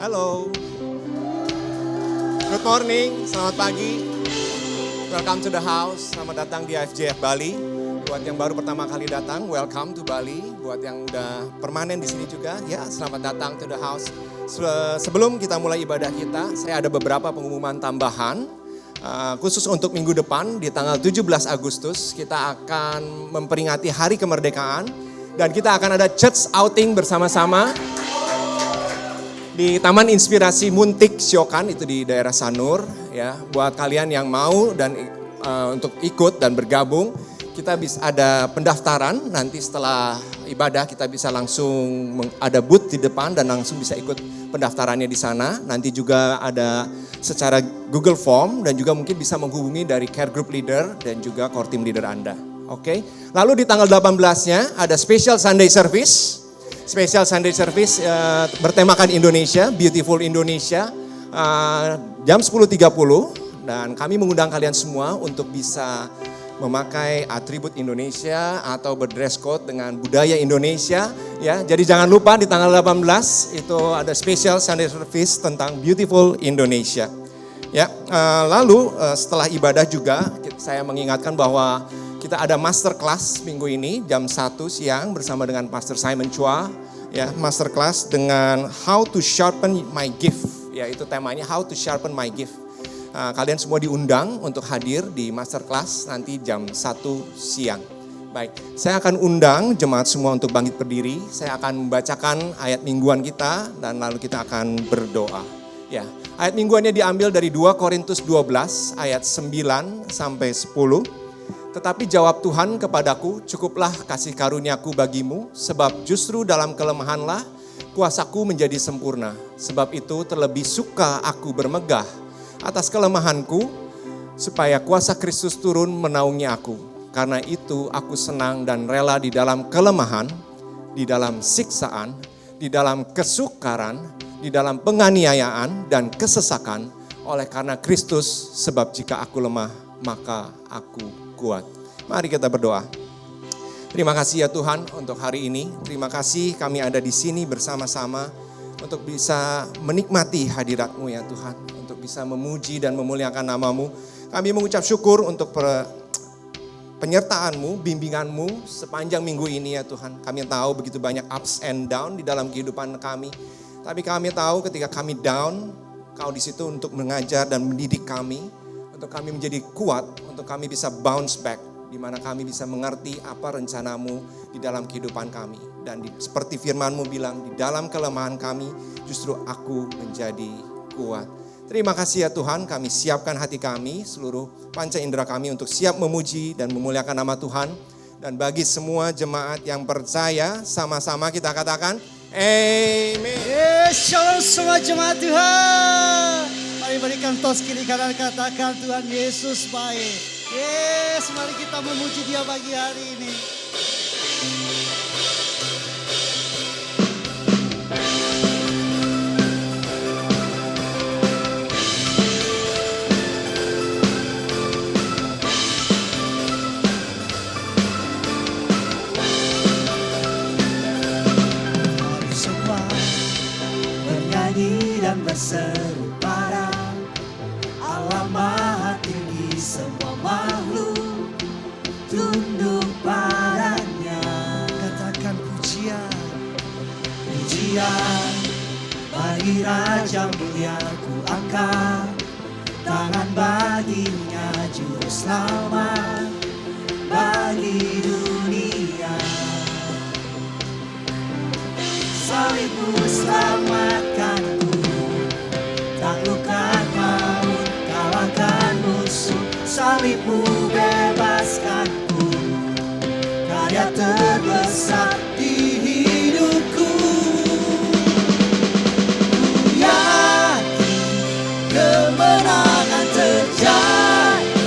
Halo. Good morning, selamat pagi. Welcome to the house. Selamat datang di IFJF Bali. Buat yang baru pertama kali datang, welcome to Bali. Buat yang udah permanen di sini juga, ya selamat datang to the house. Sebelum kita mulai ibadah kita, saya ada beberapa pengumuman tambahan. Khusus untuk minggu depan di tanggal 17 Agustus kita akan memperingati Hari Kemerdekaan. Dan kita akan ada church outing bersama-sama di Taman Inspirasi Muntik Siokan, itu di daerah Sanur. Ya, buat kalian yang mau dan untuk ikut dan bergabung, kita bisa ada pendaftaran. Nanti setelah ibadah kita bisa langsung ada booth di depan dan langsung bisa ikut pendaftarannya di sana. Nanti juga ada secara Google Form dan juga mungkin bisa menghubungi dari care group leader dan juga core team leader Anda. Oke. Lalu di tanggal 18-nya ada special Sunday service. Special Sunday service bertemakan Indonesia, Beautiful Indonesia, jam 10.30. Dan kami mengundang kalian semua untuk bisa memakai atribut Indonesia atau berdress code dengan budaya Indonesia. Ya, jadi jangan lupa di tanggal 18 itu ada special Sunday service tentang Beautiful Indonesia. Ya, lalu setelah ibadah juga saya mengingatkan bahwa kita ada masterclass minggu ini jam 1 siang bersama dengan Pastor Simon Chua. Ya, masterclass dengan How to Sharpen My Gift. Ya, itu temanya How to Sharpen My Gift. Kalian semua diundang untuk hadir di masterclass nanti jam 1 siang. Baik, saya akan undang jemaat semua untuk bangkit berdiri. Saya akan membacakan ayat mingguan kita dan lalu kita akan berdoa. Ya, ayat mingguannya diambil dari 2 Korintus 12 ayat 9 sampai 10. Tetapi jawab Tuhan kepadaku, cukuplah kasih karuniaku bagimu, sebab justru dalam kelemahanlah kuasaku menjadi sempurna. Sebab itu terlebih suka aku bermegah atas kelemahanku, supaya kuasa Kristus turun menaungi aku. Karena itu aku senang dan rela di dalam kelemahan, di dalam siksaan, di dalam kesukaran, di dalam penganiayaan dan kesesakan, oleh karena Kristus, sebab jika aku lemah, maka aku kuat. Mari kita berdoa. Terima kasih ya Tuhan untuk hari ini. Terima kasih kami ada di sini bersama-sama untuk bisa menikmati hadirat-Mu ya Tuhan. Untuk bisa memuji dan memuliakan nama-Mu. Kami mengucap syukur untuk penyertaan-Mu, bimbingan-Mu sepanjang minggu ini ya Tuhan. Kami tahu begitu banyak ups and down di dalam kehidupan kami. Tapi kami tahu ketika kami down, Kau di situ untuk mengajar dan mendidik kami. Untuk kami menjadi kuat, untuk kami bisa bounce back, di mana kami bisa mengerti apa rencana-Mu di dalam kehidupan kami. Dan seperti firman-Mu bilang, di dalam kelemahan kami justru aku menjadi kuat. Terima kasih ya Tuhan, kami siapkan hati kami, seluruh panca indera kami untuk siap memuji dan memuliakan nama Tuhan. Dan bagi semua jemaat yang percaya, sama-sama kita katakan, Amen. Yes, shalom semua jemaat Tuhan. Mari berikan tos kiri kanan, katakan Tuhan Yesus baik. Yes, mari kita memuji Dia pagi hari ini. Mari semua bernyanyi dan berseru pada Allah Maha Tinggi, semua makhluk tunduk padanya. Katakan pujian, pujian bagi Raja mulia, ku angkat tangan baginya, juru selamat bagi dunia. Salibmu selamatkanku, taklukkan maut, kalahkan musuh. Salibmu bebaskanku, karya terbesar di hidupku. Ku yakin kemenangan terjadi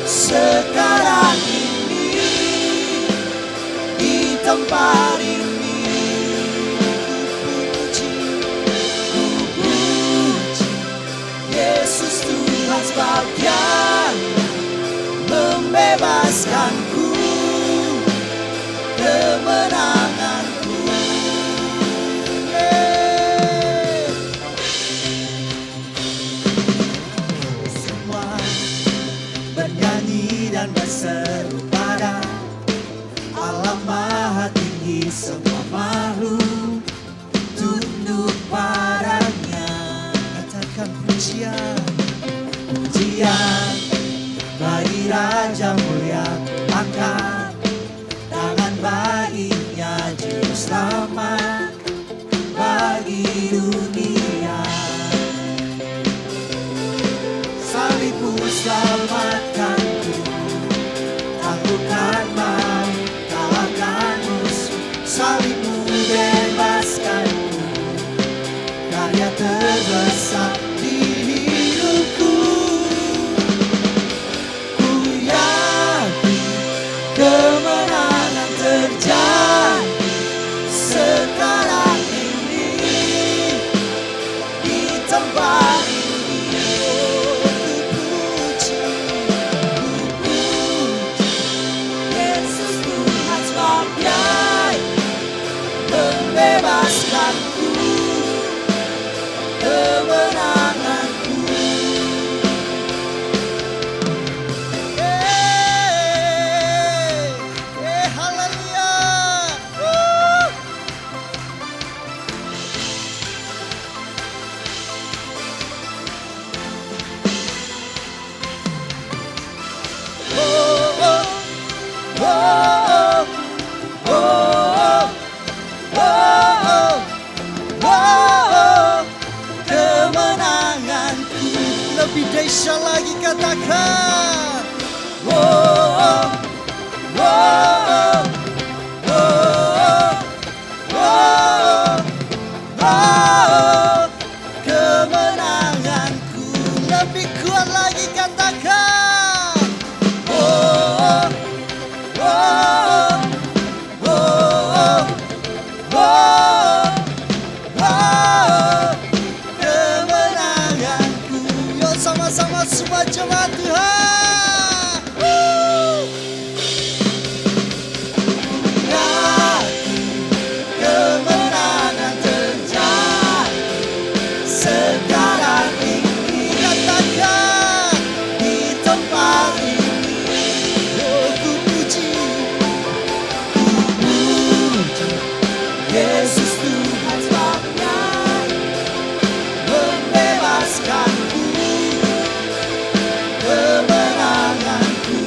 sekarang ini di tempat ini. Yesus Tuhan sebab Dia membebaskanku, kemenangan semua makhluk tunduk padanya. Katakan pujian. Pujian bagi Raja mulia, angkat tangan baginya, juru selamat bagi dunia. Salibmu selamatkanku, taklukkan maut, kalahkan musuh. Salibmu bebaskanku, karya terbesar di hidupku. Ku yakin kemenangan terjadi sekarang ini di tempat ini. Yesus Tuhan sebabnya membebaskanku, kemenanganku. Haleluya. Kemenanganku Lebih dahsyat lagi katakan. oh, oh, oh, oh, oh, oh, oh, kemenanganku Lebih kuat lagi katakan. oh, oh, oh, oh, oh, oh, kemenanganku. Yuk sama-sama semua jemaat Tuhan. Yakin kemenangan terjadi sekarang ini. Katakan. Di tempat ini Oh, ku puji. Yesus Tuhan sebabnya membebaskanku, kemenanganku.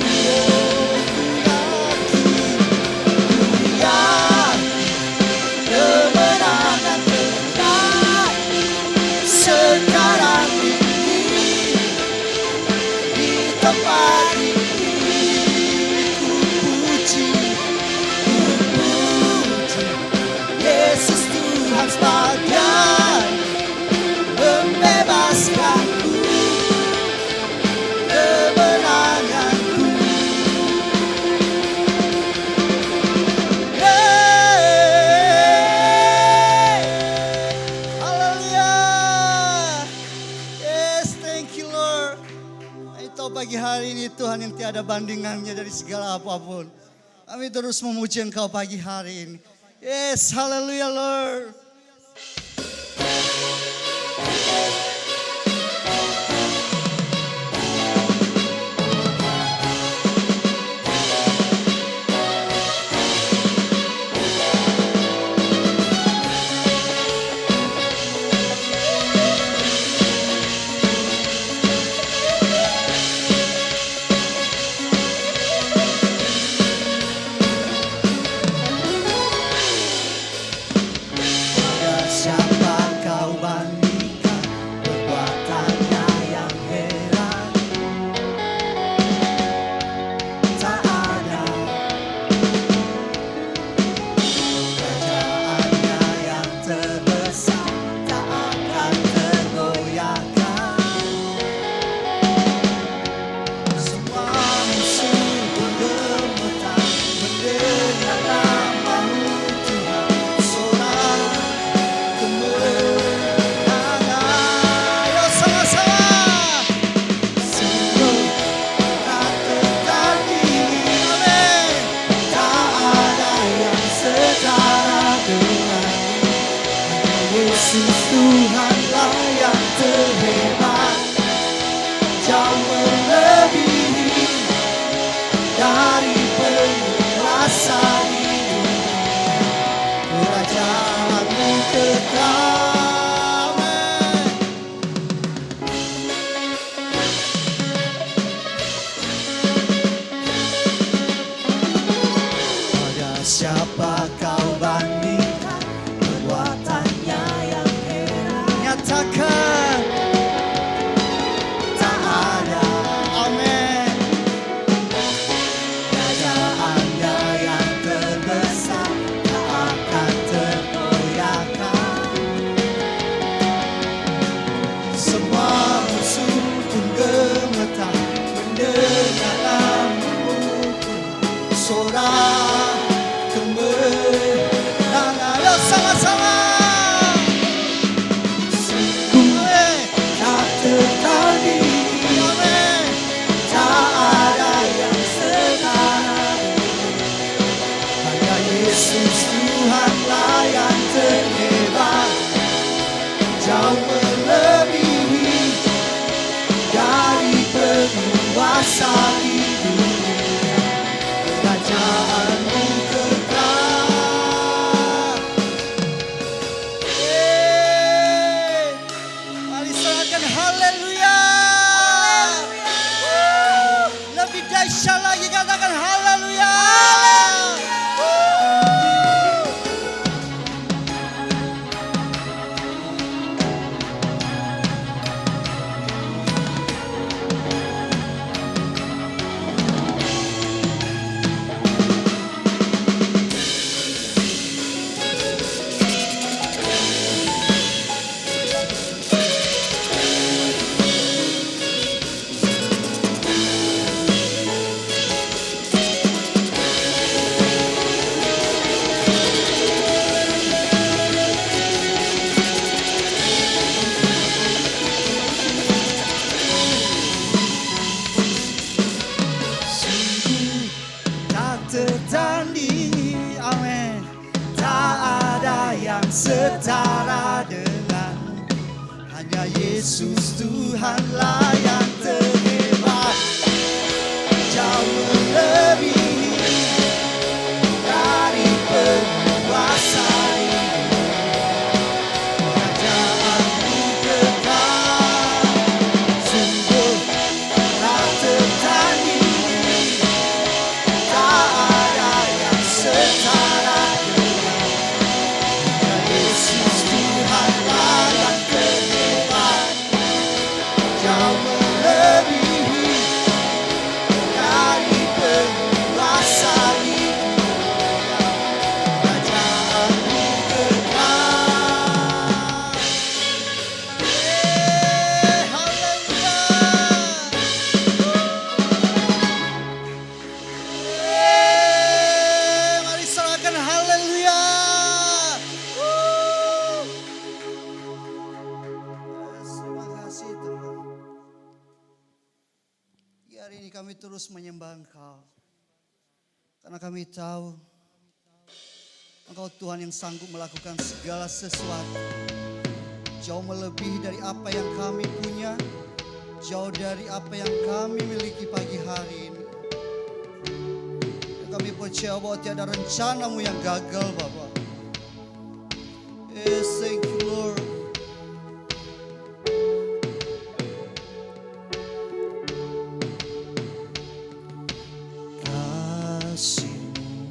Ku yakin kemenangan terjadi sekarang ini di tempat ini. Ku puji. Yesus Tuhan sebagai membebaskanku, kemenanganku. Haleluya. Yes, thank you Lord. Itu pagi hari ini Tuhan yang tiada bandingannya dari segala apapun. Kami terus memuji Engkau pagi hari ini. Yes, haleluya Lord. Siapa kau bandingkan Pada siapa kau bandingkan perbuatannya yang heran? Nyatakan tak ada. Amin. Kerajaannya yang terbesar tak akan tergoyahkan. Semua musuh pun gemetar mendengar namamu. Sorak kemenangan. Ayo sama-sama. Sungguh tak tertandingi. Amin. Tak ada yang setara. Hanya Yesus Tuhanlah yang terhebat. Jauh melebihi dari penguasa di dunia. Kerajaanmu kekal. Mari serahkan haleluya. Lebih dahsyat lagi katakan haleluya. Sungguh tak tertandingi. Amin. Tak ada yang setara denganmu. Hanya Yesus Tuhanlah yang terhebat. Jauh melebihi dari penguasa ini. Kerajaanmu kekal. Sungguh tak tertandingi. Tak ada yang setara denganmu. Hanya Yesus Tuhanlah yang terhebat. Jauh melebihi dari penguasa hidup. Kerajaanmu kekal. Haleluya. Mari serahkan haleluya. Terima kasih Tuhan. Di hari ini kami terus menyembah Engkau. Karena kami tahu Engkau Tuhan yang sanggup melakukan segala sesuatu. Jauh melebihi dari apa yang kami punya. Jauh dari apa yang kami miliki pagi hari ini. Dan kami percaya bahwa tiada rencanamu yang gagal Bapa. Thank you Lord. Kasih-Mu,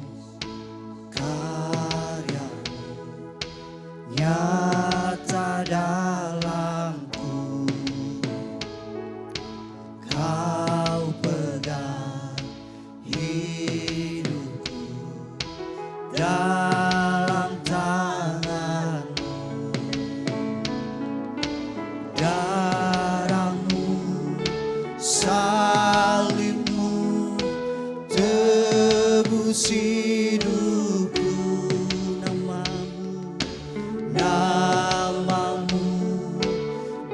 karya-Mu nyata dalamku. Kau pegang hidupku dalam tangan-Mu. Darah-Mu, salib-Mu tebus hidupku. Namamu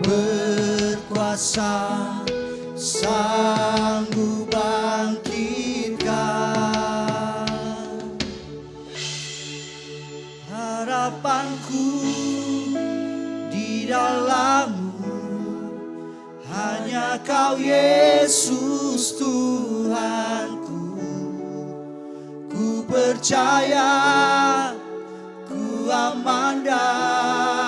berkuasa, sanggup bangkitkan. Harapanku di dalam-Mu, hanya Kau Yesus Tuhanku. Ku percaya, ku aman dan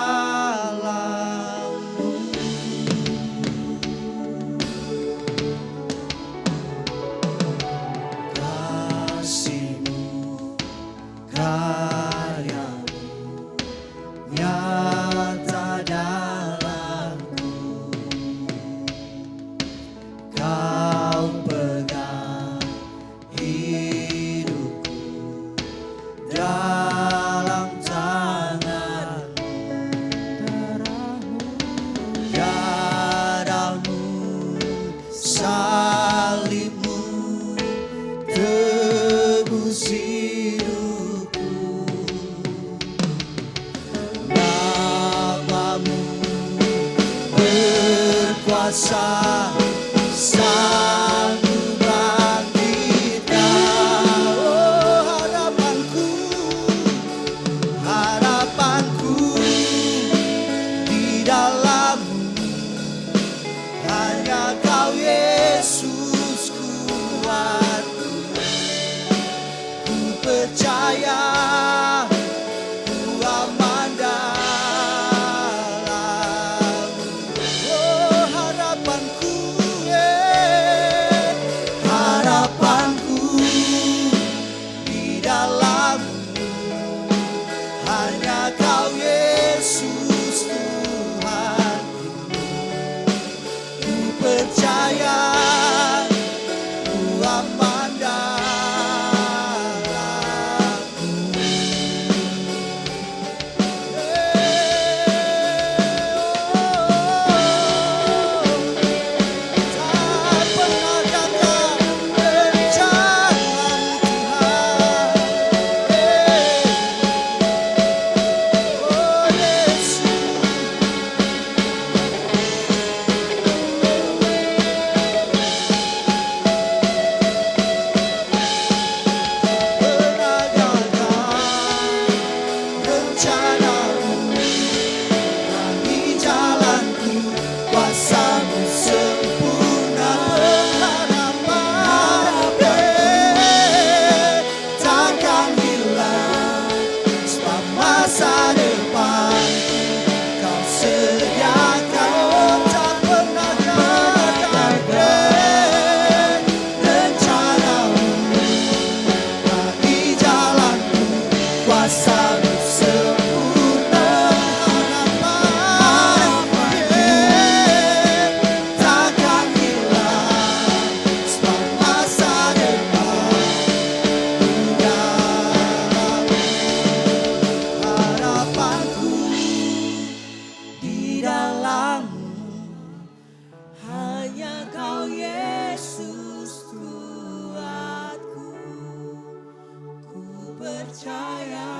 sanggup bangkitkan. Oh harapanku di dalam-Mu, hanya Kau Yesus kuatku. Ku percaya, ku aman dalam-Mu. Oh harapanku, harapanku di dalam-Mu, hanya Kau Yesus Tuhanku. Ku percaya, ku aman dalam-Mu. Tak pernah gagal rencana-Mu Tuhan. Oh Yesus. Pernah gagal rencana-Mu bagi jalanku, kuasa-Mu sempurna. Pengharapan takkan hilang, sebab masa depan Kau sediakan. Oh tak pernah gagal rencana-Mu bagi jalanku, kuasa-Mu sempurna. Harapan takkan hilang, sebab masa depan dalam-Mu. Harapanku di dalam-Mu, hanya Kau Yesus kuatku. Ku percaya,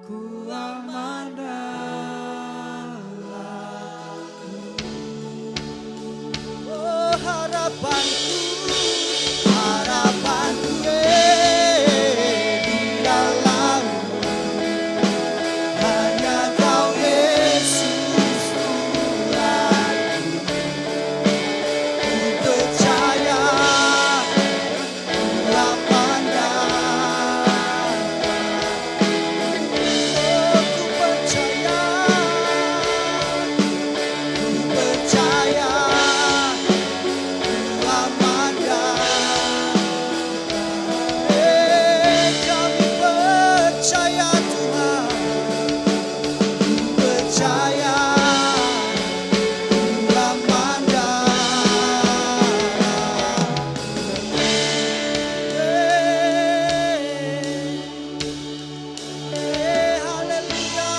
ku aman dalam-Mu. Oh harapanku, harapanku di dalam-Mu, hanya Kau Yesus Tuhanku. Ku percaya, ku aman dalam-Mu. Oh ku percaya, ku percaya, ku aman dalam-Mu. Kami percaya Tuhan, ku percaya, ku aman dalam-Mu. Haleluya.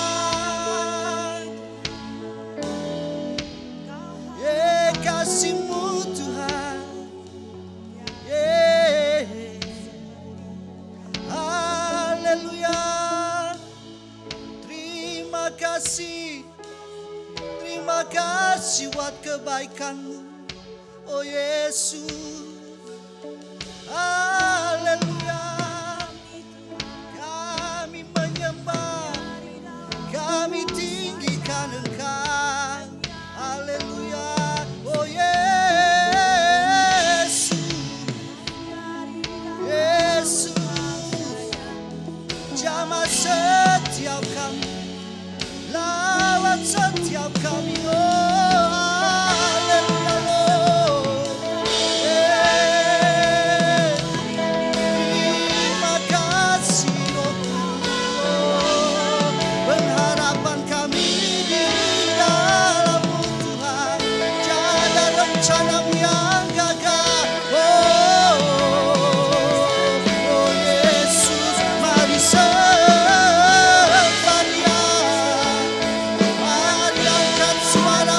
Kasih-Mu Tuhan. Haleluya. Terima kasih buat kebaikan-Mu, oh Yesus. Haleluya. Kami menyembah, kami tinggikan Engkau. Haleluya. Oh Yesus, Yesus, jamah setiap kami, lawat setiap kami. Oh haleluya Lord. Terima kasih oh, pengharapan kami di dalam-Mu Tuhan. Tiada rencana-Mu yang gagal. Oh Yesus, mari sembah Dia, mari angkat suara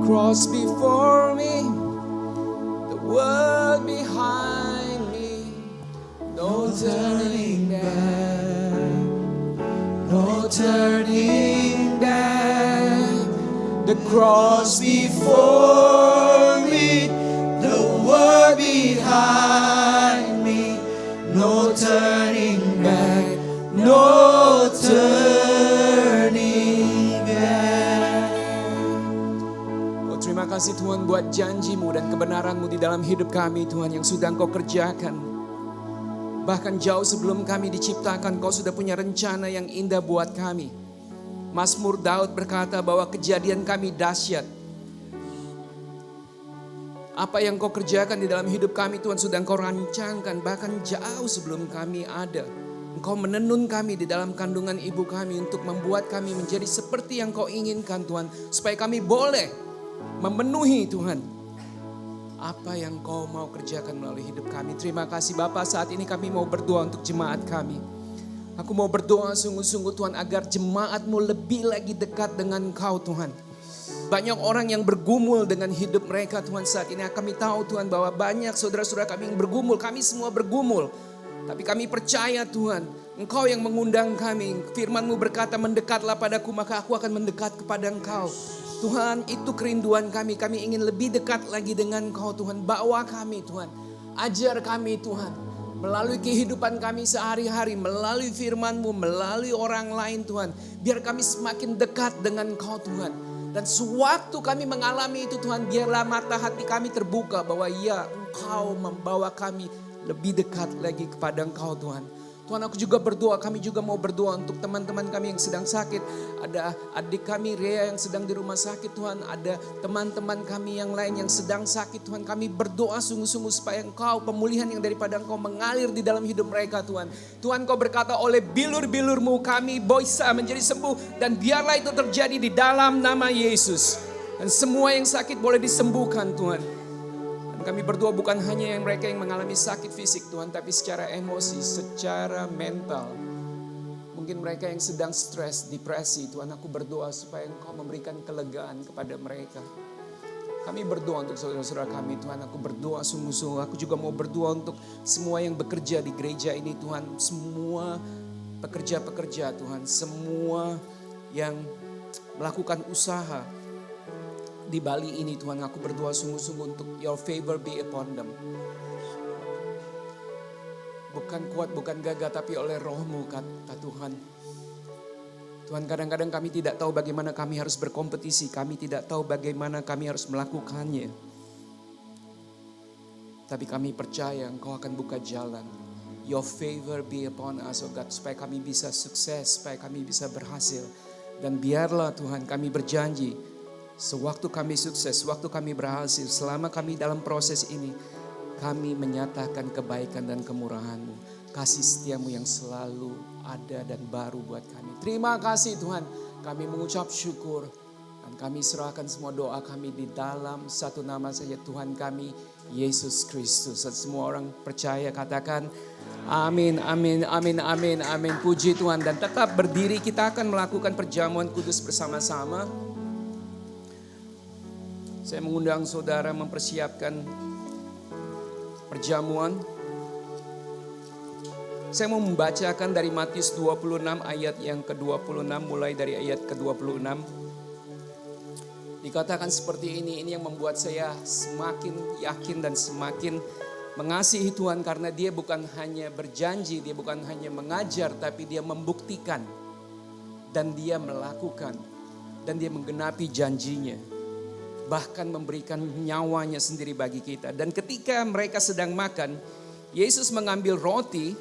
cross before me, the world behind me, no turning back, no turning back. The cross before me, the world behind me, no turning back, no turning back. Oh, terima kasih Tuhan buat janji-Mu dan kebenaran-Mu di dalam hidup kami Tuhan yang sudah Engkau kerjakan. Bahkan jauh sebelum kami diciptakan, Kau sudah punya rencana yang indah buat kami. Mazmur Daud berkata bahwa kejadian kami dahsyat. Apa yang Kau kerjakan di dalam hidup kami Tuhan sudah Engkau rancangkan. Bahkan jauh sebelum kami ada. Engkau menenun kami di dalam kandungan ibu kami untuk membuat kami menjadi seperti yang Kau inginkan Tuhan. Supaya kami boleh memenuhi Tuhan apa yang Kau mau kerjakan melalui hidup kami. Terima kasih Bapa, saat ini kami mau berdoa untuk jemaat kami. Aku mau berdoa sungguh-sungguh Tuhan agar jemaat-Mu lebih lagi dekat dengan Kau Tuhan. Banyak orang yang bergumul dengan hidup mereka Tuhan saat ini. Kami tahu Tuhan bahwa banyak saudara-saudara kami yang bergumul. Kami semua bergumul. Tapi kami percaya Tuhan, Engkau yang mengundang kami. Firman-Mu berkata, mendekatlah padaku maka aku akan mendekat kepada Engkau. Tuhan, itu kerinduan kami. Kami ingin lebih dekat lagi dengan Engkau Tuhan. Bawa kami Tuhan. Ajar kami Tuhan. Melalui kehidupan kami sehari-hari, melalui firman-Mu, melalui orang lain Tuhan. Biar kami semakin dekat dengan Engkau Tuhan. Dan sewaktu kami mengalami itu Tuhan, biarlah mata hati kami terbuka bahwa ya Engkau membawa kami lebih dekat lagi kepada Engkau Tuhan. Tuhan, aku juga berdoa, kami juga mau berdoa untuk teman-teman kami yang sedang sakit. Ada adik kami Rea yang sedang di rumah sakit Tuhan. Ada teman-teman kami yang lain yang sedang sakit Tuhan. Kami berdoa sungguh-sungguh supaya Engkau, pemulihan yang daripada Engkau mengalir di dalam hidup mereka Tuhan. Tuhan, Kau berkata oleh bilur-bilur-Mu kami bisa menjadi sembuh. Dan biarlah itu terjadi di dalam nama Yesus. Dan semua yang sakit boleh disembuhkan Tuhan. Kami berdoa bukan hanya yang mereka yang mengalami sakit fisik Tuhan, tapi secara emosi, secara mental. Mungkin mereka yang sedang stres, depresi Tuhan, aku berdoa supaya Engkau memberikan kelegaan kepada mereka. Kami berdoa untuk saudara-saudara kami Tuhan, aku berdoa sungguh-sungguh. Aku juga mau berdoa untuk semua yang bekerja di gereja ini Tuhan. Semua pekerja-pekerja Tuhan, semua yang melakukan usaha di Bali ini Tuhan, aku berdoa sungguh-sungguh untuk your favor be upon them. Bukan kuat, bukan gagah, tapi oleh Roh-Mu kata Tuhan. Tuhan, kadang-kadang kami tidak tahu bagaimana kami harus berkompetisi. Kami tidak tahu bagaimana kami harus melakukannya. Tapi kami percaya Engkau akan buka jalan. Your favor be upon us, oh God. Supaya kami bisa sukses, supaya kami bisa berhasil. Dan biarlah Tuhan kami berjanji, sewaktu kami sukses, sewaktu kami berhasil, selama kami dalam proses ini, kami menyatakan kebaikan dan kemurahan-Mu. Kasih setia-Mu yang selalu ada dan baru buat kami. Terima kasih Tuhan, kami mengucap syukur. Dan kami serahkan semua doa kami di dalam satu nama saja Tuhan kami, Yesus Kristus. Dan semua orang percaya katakan, amin, amin, amin, amin, amin. Puji Tuhan. Dan tetap berdiri, kita akan melakukan perjamuan kudus bersama-sama. Saya mengundang saudara mempersiapkan perjamuan. Saya mau membacakan dari Matius 26 ayat yang ke-26, mulai dari ayat ke-26. Dikatakan seperti ini yang membuat saya semakin yakin dan semakin mengasihi Tuhan. Karena Dia bukan hanya berjanji, Dia bukan hanya mengajar, tapi Dia membuktikan. Dan Dia melakukan. Dan Dia menggenapi janjinya. Bahkan memberikan nyawanya sendiri bagi kita. Dan ketika mereka sedang makan, Yesus mengambil roti,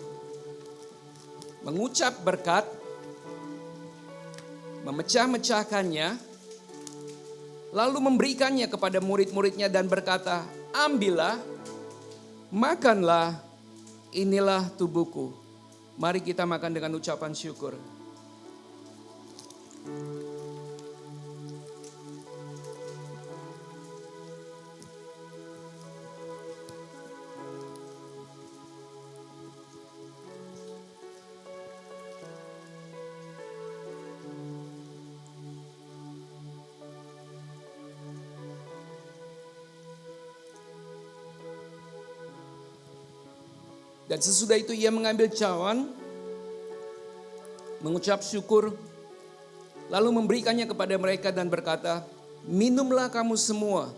mengucap berkat, memecah-mecahkannya, lalu memberikannya kepada murid-muridnya dan berkata, ambillah, makanlah, inilah tubuhku. Mari kita makan dengan ucapan syukur. Dan sesudah itu ia mengambil cawan, mengucap syukur, lalu memberikannya kepada mereka dan berkata, minumlah kamu semua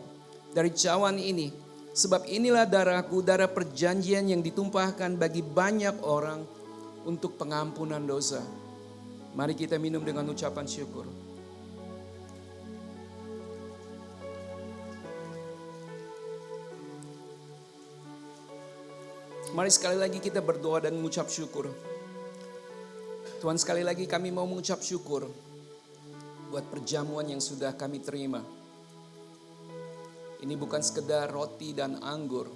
dari cawan ini, sebab inilah darahku, darah perjanjian yang ditumpahkan bagi banyak orang untuk pengampunan dosa. Mari kita minum dengan ucapan syukur. Mari sekali lagi kita berdoa dan mengucap syukur. Tuhan, sekali lagi kami mau mengucap syukur buat perjamuan yang sudah kami terima. Ini bukan sekedar roti dan anggur,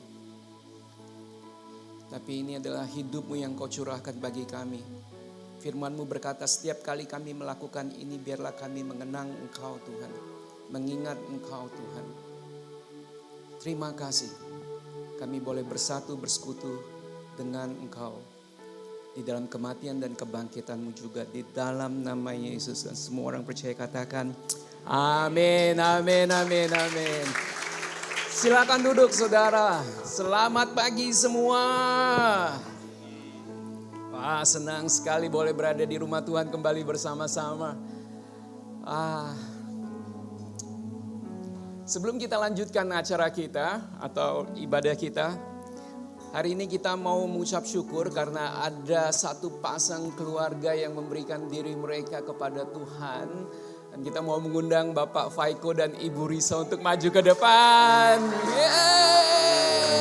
tapi ini adalah hidup-Mu yang Kau curahkan bagi kami. Firman-Mu berkata setiap kali kami melakukan ini, biarlah kami mengenang Engkau Tuhan, mengingat Engkau Tuhan. Terima kasih. Kami boleh bersatu bersekutu dengan Engkau di dalam kematian dan kebangkitan-Mu juga di dalam nama Yesus. Dan semua orang percaya katakan amin, amin, amin, amin. Silakan duduk saudara. Selamat pagi semua. Wah, senang sekali boleh berada di rumah Tuhan kembali bersama-sama. Sebelum kita lanjutkan acara kita atau ibadah kita, hari ini kita mau mengucap syukur karena ada satu pasang keluarga yang memberikan diri mereka kepada Tuhan. Dan kita mau mengundang Bapak Faiko dan Ibu Risa untuk maju ke depan. Yeay!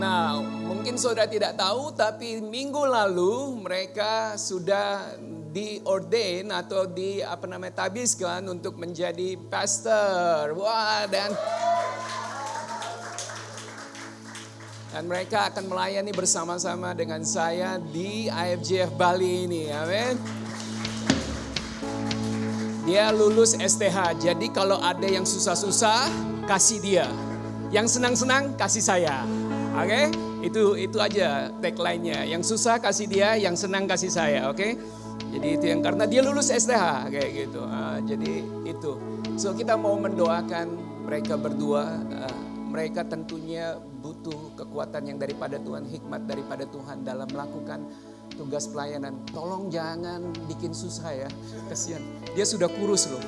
Nah, mungkin saudara tidak tahu, tapi minggu lalu mereka sudah diordain atau tabiskan untuk menjadi pastor. Wah, dan mereka akan melayani bersama-sama dengan saya di IFJF Bali ini. Amin. Dia lulus STH. Jadi kalau ada yang susah-susah, kasih dia. Yang senang-senang, kasih saya. Oke? Itu aja tagline-nya. Yang susah kasih dia, yang senang kasih saya. Oke? Jadi itu yang karena dia lulus STH kayak gitu. Jadi itu. So kita mau mendoakan mereka berdua. Mereka tentunya butuh kekuatan yang daripada Tuhan, hikmat daripada Tuhan dalam melakukan tugas pelayanan. Tolong jangan bikin susah ya. Kasihan. Dia sudah kurus loh.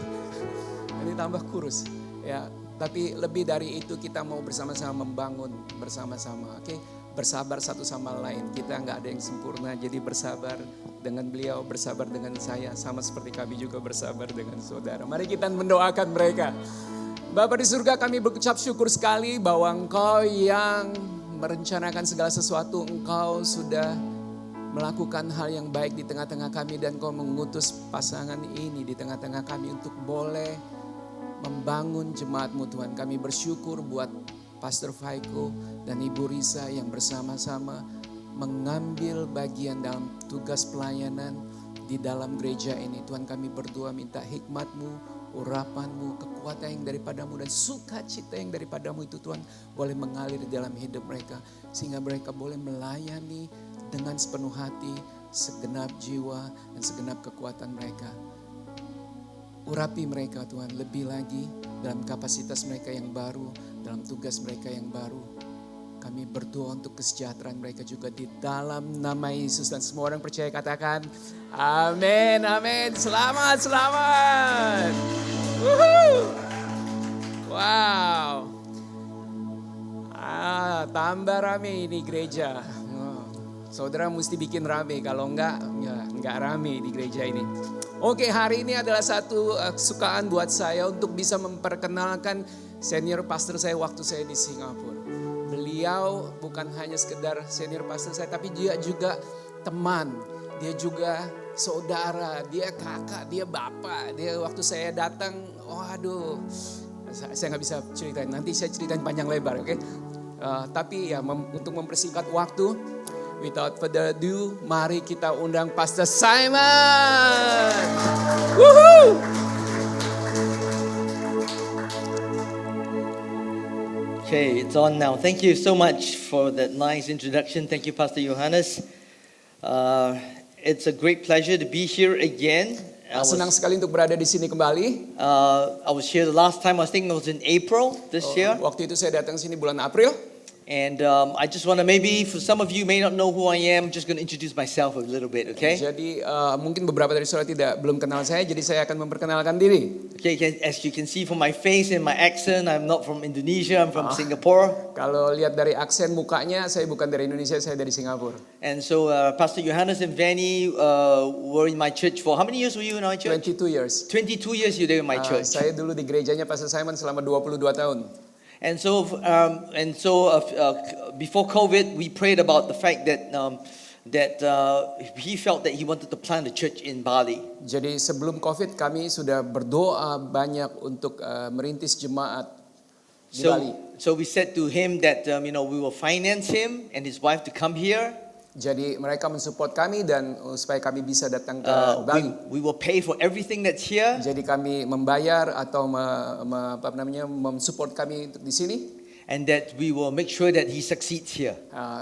Ini tambah kurus. Ya, tapi lebih dari itu kita mau bersama-sama membangun bersama-sama. Oke? Bersabar satu sama lain. Kita nggak ada yang sempurna, jadi bersabar dengan beliau, bersabar dengan saya, sama seperti kami juga bersabar dengan saudara. Mari kita mendoakan mereka. Bapa di surga, kami berucap syukur sekali bahwa Engkau yang merencanakan segala sesuatu, Engkau sudah melakukan hal yang baik di tengah-tengah kami dan Engkau mengutus pasangan ini di tengah-tengah kami untuk boleh membangun jemaat-Mu Tuhan. Kami bersyukur buat Pastor Faiko dan Ibu Risa yang bersama-sama mengambil bagian dalam tugas pelayanan di dalam gereja ini. Tuhan, kami berdoa minta hikmat-Mu, urapan-Mu, kekuatan yang daripada-Mu dan sukacita yang daripada-Mu itu Tuhan boleh mengalir di dalam hidup mereka. Sehingga mereka boleh melayani dengan sepenuh hati, segenap jiwa dan segenap kekuatan mereka. Urapi mereka Tuhan lebih lagi dalam kapasitas mereka yang baru, dalam tugas mereka yang baru. Kami berdoa untuk kesejahteraan mereka juga di dalam nama Yesus. Dan semua orang percaya katakan amin, amin. Selamat, selamat. Woohoo. Wow. Tambah rame ini gereja. Saudara mesti bikin rame, kalau enggak rame di gereja ini. Oke, hari ini adalah satu kesukaan buat saya untuk bisa memperkenalkan senior pastor saya waktu saya di Singapura. Beliau bukan hanya sekedar senior pastor saya, tapi dia juga teman, dia juga saudara, dia kakak, dia bapak. Dia waktu saya datang, waduh, saya nggak bisa ceritain. Nanti saya ceritain panjang lebar, oke? Tapi ya untuk mempersingkat waktu, without further ado, mari kita undang Pastor Simon. Woohoo! Okay, it's on now. Thank you so much for that nice introduction. Thank you, Pastor Johannes. It's a great pleasure to be here again. Senang sekali untuk berada di sini kembali. I was here the last time, I think it was in April this year. Waktu itu saya datang sini bulan April. And I just want to maybe, for some of you may not know who I am, just going to introduce myself a little bit, okay? Jadi mungkin beberapa dari saudara belum kenal saya, jadi saya akan memperkenalkan diri. Okay, as you can see from my face and my accent, I'm not from Indonesia, I'm from Singapore. Kalau lihat dari aksen mukanya, saya bukan dari Indonesia, saya dari Singapura. And so Pastor Johannes and Vanny were in my church for, how many years were you in our church? 22 years. 22 years you were in my church. Saya dulu di gerejanya Pastor Simon selama 22 tahun. And so before COVID, we prayed about the fact that he felt that he wanted to plant a church in Bali. Jadi sebelum COVID kami sudah berdoa banyak untuk merintis jemaat di Bali. So we said to him that we will finance him and his wife to come here. Jadi mereka mensupport kami dan supaya kami bisa datang ke Bali. We will pay for everything that's here. Jadi kami membayar atau mensupport kami untuk di sini. And that we will make sure that he succeeds here.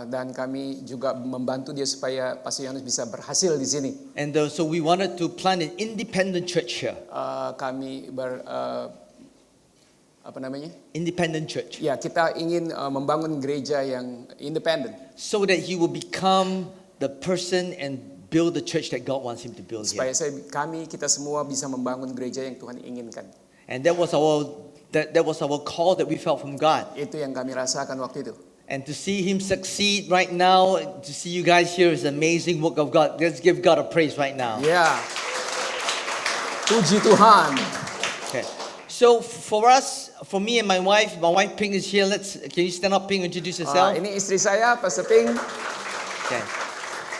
Dan kami juga membantu dia supaya Pastor Yohanes bisa berhasil di sini. And so we wanted to plant an independent church here. Kami Independent church. Ya, kita ingin membangun gereja yang independen. So that he will become the person and build the church that God wants him to build here. Supaya kita semua bisa membangun gereja yang Tuhan inginkan. And that was our call that we felt from God. Itu yang kami rasakan waktu itu. And to see him succeed right now, to see you guys here is amazing work of God. Let's give God a praise right now. Ya. Puji Tuhan. Okay. So for me and my wife Ping is here. Can you stand up, Ping, introduce yourself? Ini istri saya, Pastor Ping. Okay.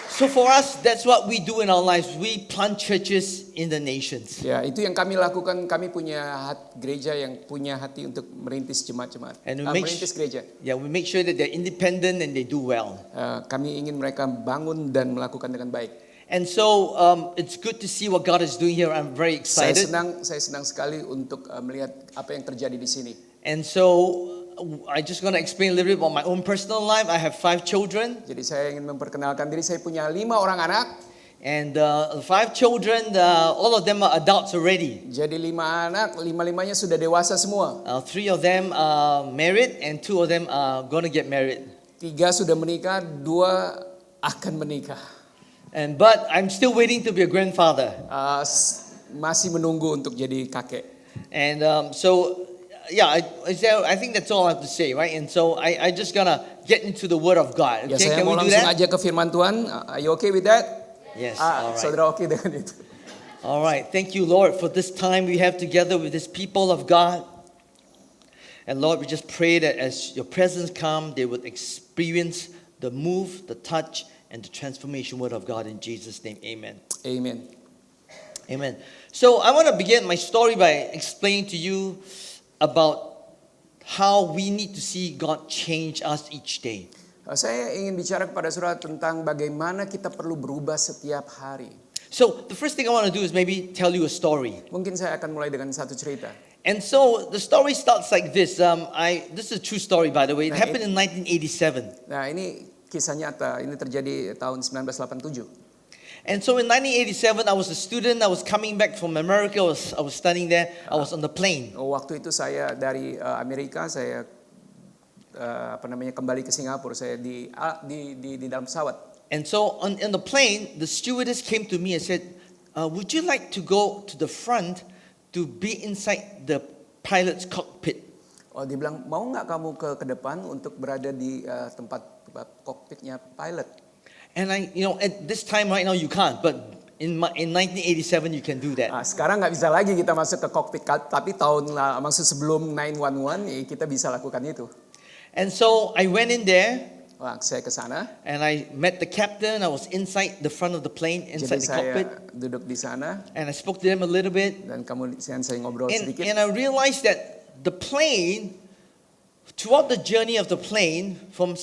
So for us, that's what we do in our lives. We plant churches in the nations. Ya, itu yang kami lakukan. Kami punya gereja yang punya hati untuk merintis jemaat-jemaat. Merintis gereja. Yeah, we make sure that they're independent and they do well. Kami ingin mereka bangun dan melakukan dengan baik. And so it's good to see what God is doing here. I'm very excited. Saya senang sekali untuk melihat apa yang terjadi di sini. And so I just going to explain a little bit about my own personal life. I have 5 children. Jadi saya ingin memperkenalkan diri. Saya punya 5 orang anak. And 5 children, all of them are adults already. Jadi 5 anak, 5-5-nya sudah dewasa semua. 3 of them are married and 2 of them are going to get married. 3 sudah menikah, 2 akan menikah. But I'm still waiting to be a grandfather. Masih menunggu untuk jadi kakek. And I think that's all I have to say, right? And so I just gonna get into the Word of God. Okay, saya can mau we do langsung that? aja ke firman Tuhan. Are you okay with that? Yes. All right. Saudara oke dengan itu. All right. Thank you, Lord, for this time we have together with this people of God. And Lord, we just pray that as your presence come, they would experience the move, the touch, and the transformation word of God in Jesus' name. Amen. Amen. Amen. So I want to begin my story by explaining to you about how we need to see God change us each day. Saya ingin bicara kepada saudara tentang bagaimana kita perlu berubah setiap hari. So the first thing I want to do is maybe tell you a story. Mungkin saya akan mulai dengan satu cerita. And so the story starts like this. This is a true story, by the way. It happened in 1987. Nah, ini kisah nyata. Ini terjadi tahun 1987. And so in 1987, I was a student. I was coming back from America. I was studying there. I was on the plane. Waktu itu saya dari Amerika, saya kembali ke Singapura. Saya di dalam pesawat. And so on the plane, the stewardess came to me and said, "Would you like to go to the front to be inside the pilot's cockpit?" Dia bilang, mau nggak kamu ke depan untuk berada di tempat kokpitnya pilot? And at this time right now you can't, but in 1987 you can do that. Sekarang nggak bisa lagi kita masuk ke kokpit, tapi maksud sebelum 911 kita bisa lakukan itu. And so I went in there. Saya ke sana. And I met the captain. I was inside the front of the plane, inside the cockpit. Jadi saya duduk di sana. And I spoke to them a little bit. Dan saya ngobrol sedikit. And I realized that the plane, throughout the journey of the plane from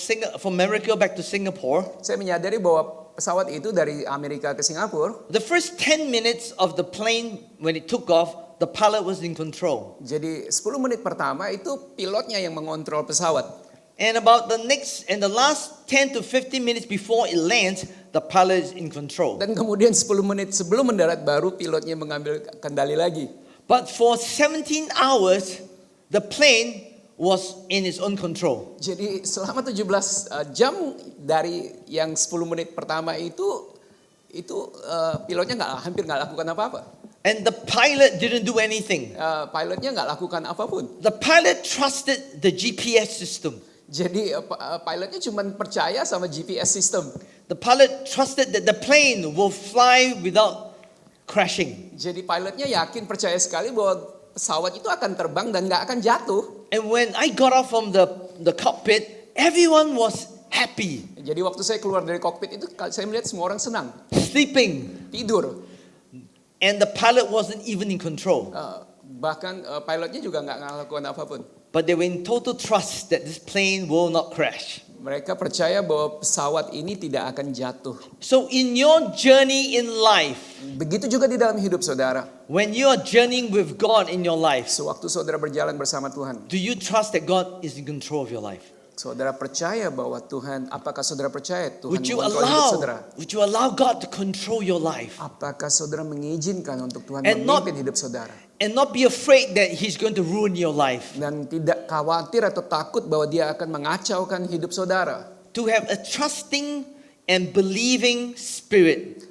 America back to Singapore, saya menyadari bahwa pesawat itu dari Amerika ke Singapura. The first 10 minutes of the plane when it took off, the pilot was in control. Jadi 10 menit pertama itu pilotnya yang mengontrol pesawat. And about the last 10 to 15 minutes before it lands, the pilot is in control. Dan kemudian 10 menit sebelum mendarat baru pilotnya mengambil kendali lagi. But for 17 hours, the plane was in its own control. Jadi selama 17 jam dari yang 10 menit pertama itu pilotnya hampir nggak lakukan apa-apa. And the pilot didn't do anything. Pilotnya nggak lakukan apapun. The pilot trusted the GPS system. Jadi pilotnya cuma percaya sama GPS system. The pilot trusted that the plane will fly without crashing. Jadi pilotnya yakin, percaya sekali bahwa pesawat itu akan terbang dan nggak akan jatuh. And when I got out from the cockpit, everyone was happy, Jadi waktu saya keluar dari kokpit itu saya melihat semua orang senang, sleeping, tidur. and the pilot wasn't even in control. Bahkan pilotnya juga nggak ngelakukan apapun. But they were in total trust that this plane will not crash. Mereka percaya bahwa pesawat ini tidak akan jatuh. So in your journey in life, Begitu juga di dalam hidup saudara. when you are journeying with God in your life, Sewaktu saudara berjalan bersama Tuhan, do you trust that God is in control of your life? saudara percaya bahwa Tuhan, apakah saudara percaya Tuhan Would you mengontrol hidup saudara? allow God to control your life Apakah saudara mengizinkan untuk Tuhan And not- memimpin hidup saudara? and not be afraid that He's going to ruin your life? Dan tidak khawatir atau takut bahwa dia akan mengacaukan hidup saudara. To have a trusting and believing spirit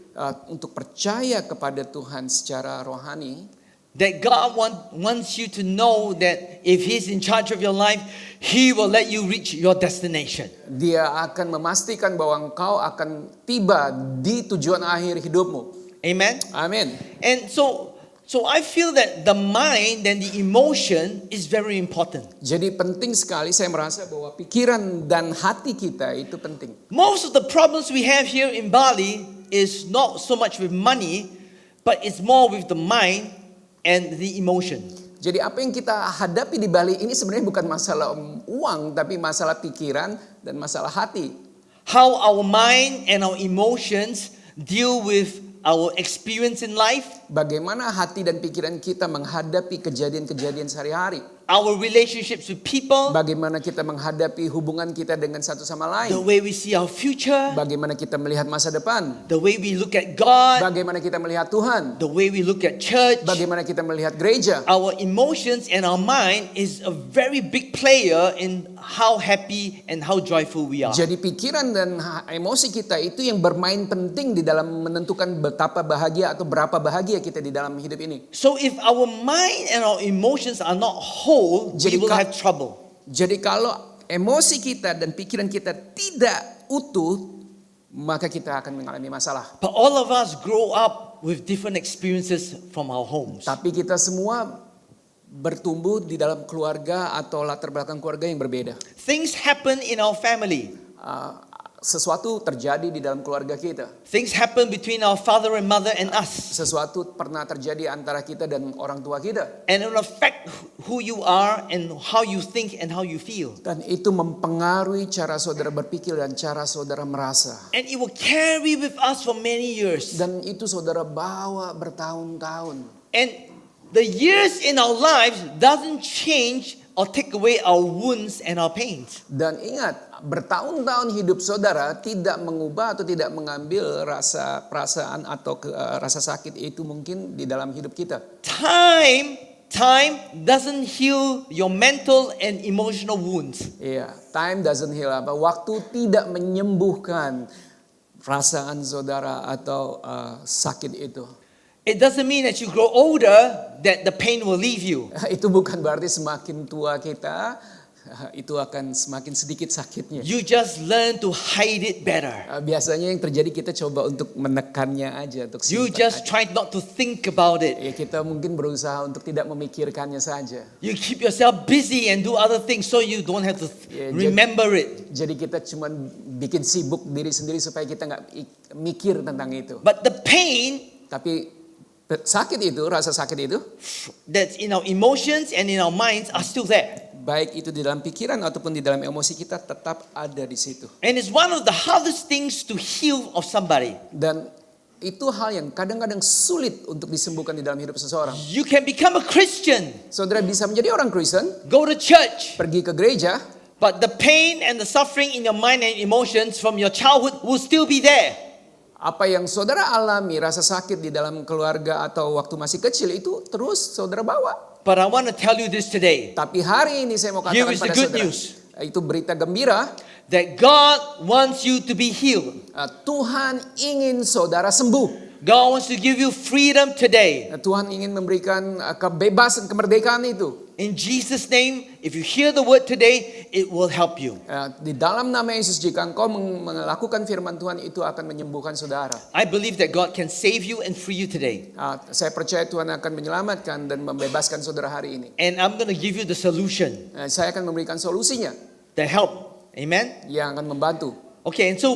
Untuk percaya kepada Tuhan secara rohani, that God wants you to know that if He's in charge of your life, He will let you reach your destination. dia akan memastikan bahwa engkau akan tiba di tujuan akhir hidupmu. Amen? Amin. And so I feel that the mind and the emotion is very important. Jadi penting sekali, saya merasa bahwa pikiran dan hati kita itu penting. Most of the problems we have here in Bali is not so much with money, but it's more with the mind and the emotion. Jadi apa yang kita hadapi di Bali ini sebenarnya bukan masalah uang, tapi masalah pikiran dan masalah hati. How our mind and our emotions deal with our experience in life, Bagaimana hati dan pikiran kita menghadapi kejadian-kejadian sehari-hari. our relationships with people, Bagaimana kita menghadapi hubungan kita dengan satu sama the lain. way we see our future, Bagaimana kita melihat masa depan. the way we look at God, Bagaimana kita melihat Tuhan. the way we look at church. Bagaimana kita melihat gereja. Our emotions and our mind is a very big player in how happy and how joyful we are. Jadi pikiran dan emosi kita itu yang bermain penting di dalam menentukan betapa bahagia atau berapa bahagia kita di dalam hidup ini. So if our mind and our emotions are not whole, we Jadi will ka- have trouble. Jadi kalau emosi kita dan pikiran kita tidak utuh, maka kita akan mengalami masalah. But all of us grow up with different experiences from our homes. Tapi kita semua bertumbuh di dalam keluarga atau latar belakang keluarga yang berbeda. Things happen in our family. Sesuatu terjadi di dalam keluarga kita. Things happen between our father and mother and us. Sesuatu pernah terjadi antara kita dan orang tua kita. And it will affect who you are and how you think and how you feel. Dan itu mempengaruhi cara saudara berpikir dan cara saudara merasa. And it will carry with us for many years. Dan itu saudara bawa bertahun-tahun. And the years in our lives doesn't change or take away our wounds and our pains. Dan ingat, bertahun-tahun hidup saudara tidak mengubah atau tidak mengambil rasa perasaan atau rasa sakit itu mungkin di dalam hidup kita. Time doesn't heal your mental and emotional wounds. Iya, time doesn't heal apa? Waktu tidak menyembuhkan perasaan saudara atau sakit itu. It doesn't mean that you grow older that the pain will leave you. Itu bukan berarti semakin tua kita itu akan semakin sedikit sakitnya. You just learn to hide it better. Biasanya yang terjadi kita coba untuk menekannya aja, untuk You simpan just aja. try not to think about it. Ya, kita mungkin berusaha untuk tidak memikirkannya saja. You keep yourself busy and do other things so you don't have to Yeah, remember it. Jadi kita cuma bikin sibuk diri sendiri supaya kita nggak mikir tentang itu. But the pain Tapi sakit itu, rasa sakit itu, that's in our emotions and in our minds are still there. baik itu di dalam pikiran ataupun di dalam emosi kita tetap ada di situ. And it's one of the hardest things to heal of somebody. Dan itu hal yang kadang-kadang sulit untuk disembuhkan di dalam hidup seseorang. You can become a Christian, Saudara bisa menjadi orang Kristen, go to church, pergi ke gereja, but the pain and the suffering in your mind and emotions from your childhood will still be there. apa yang saudara alami, rasa sakit di dalam keluarga atau waktu masih kecil itu terus saudara bawa. But I want to tell you this today, Tapi hari ini saya mau Here katakan is the pada good saudara, news. itu berita gembira. that God wants you to be healed. Tuhan ingin saudara sembuh. God wants to give you freedom today. Tuhan ingin memberikan kebebasan, kemerdekaan itu. In Jesus' name, if you hear the word today, it will help you. Di dalam nama Yesus, jika engkau melakukan firman Tuhan, itu akan menyembuhkan saudara. I believe that God can save you and free you today. Saya percaya Tuhan akan menyelamatkan dan membebaskan saudara hari ini. And I'm going to give you the solution, Saya akan memberikan solusinya the help. Amen? yang akan membantu. Okay, and so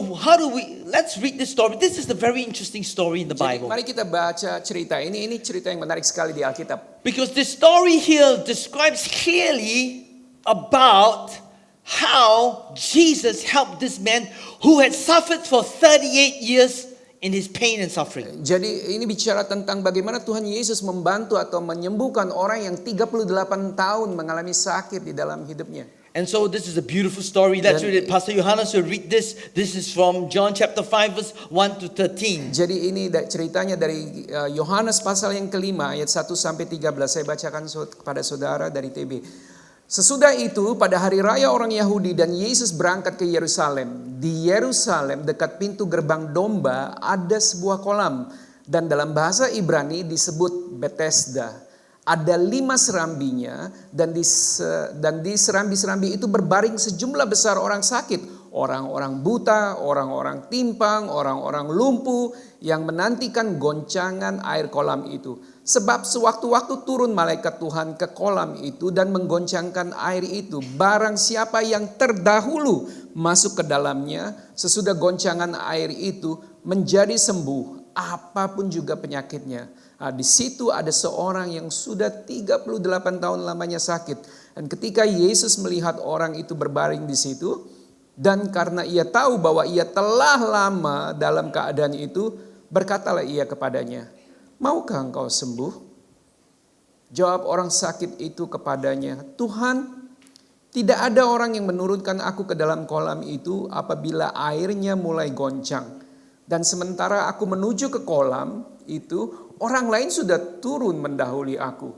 let's read this story. This is a very interesting story in the Jadi, Bible. mari kita baca cerita ini. Ini cerita yang menarik sekali di Alkitab. Because this story here describes clearly about how Jesus helped this man who had suffered for 38 years in his pain and suffering. Jadi ini bicara tentang bagaimana Tuhan Yesus membantu atau menyembuhkan orang yang 38 tahun mengalami sakit di dalam hidupnya. And so this is a beautiful story. Let's Dan- read it. Pastor Johannes will read this. This is from John chapter 5 verse 1 to 13. Jadi ini ceritanya dari Yohanes pasal yang kelima ayat 1 sampai 13. Saya bacakan kepada saudara dari TB. Sesudah itu pada hari raya orang Yahudi dan Yesus berangkat ke Yerusalem. Di Yerusalem dekat pintu gerbang domba ada sebuah kolam dan dalam bahasa Ibrani disebut Bethesda. Ada 5 serambinya dan di serambi-serambi itu berbaring sejumlah besar orang sakit. Orang-orang buta, orang-orang timpang, orang-orang lumpuh yang menantikan goncangan air kolam itu. Sebab sewaktu-waktu turun malaikat Tuhan ke kolam itu dan menggoncangkan air itu. Barang siapa yang terdahulu masuk ke dalamnya, sesudah goncangan air itu menjadi sembuh, apapun juga penyakitnya. Di situ ada seorang yang sudah 38 tahun lamanya sakit. Dan ketika Yesus melihat orang itu berbaring di situ, dan karena ia tahu bahwa ia telah lama dalam keadaan itu, berkatalah ia kepadanya, "Maukah engkau sembuh?" Jawab orang sakit itu kepadanya, "Tuhan, tidak ada orang yang menurunkan aku ke dalam kolam itu apabila airnya mulai goncang. Dan sementara aku menuju ke kolam itu, orang lain sudah turun mendahului aku."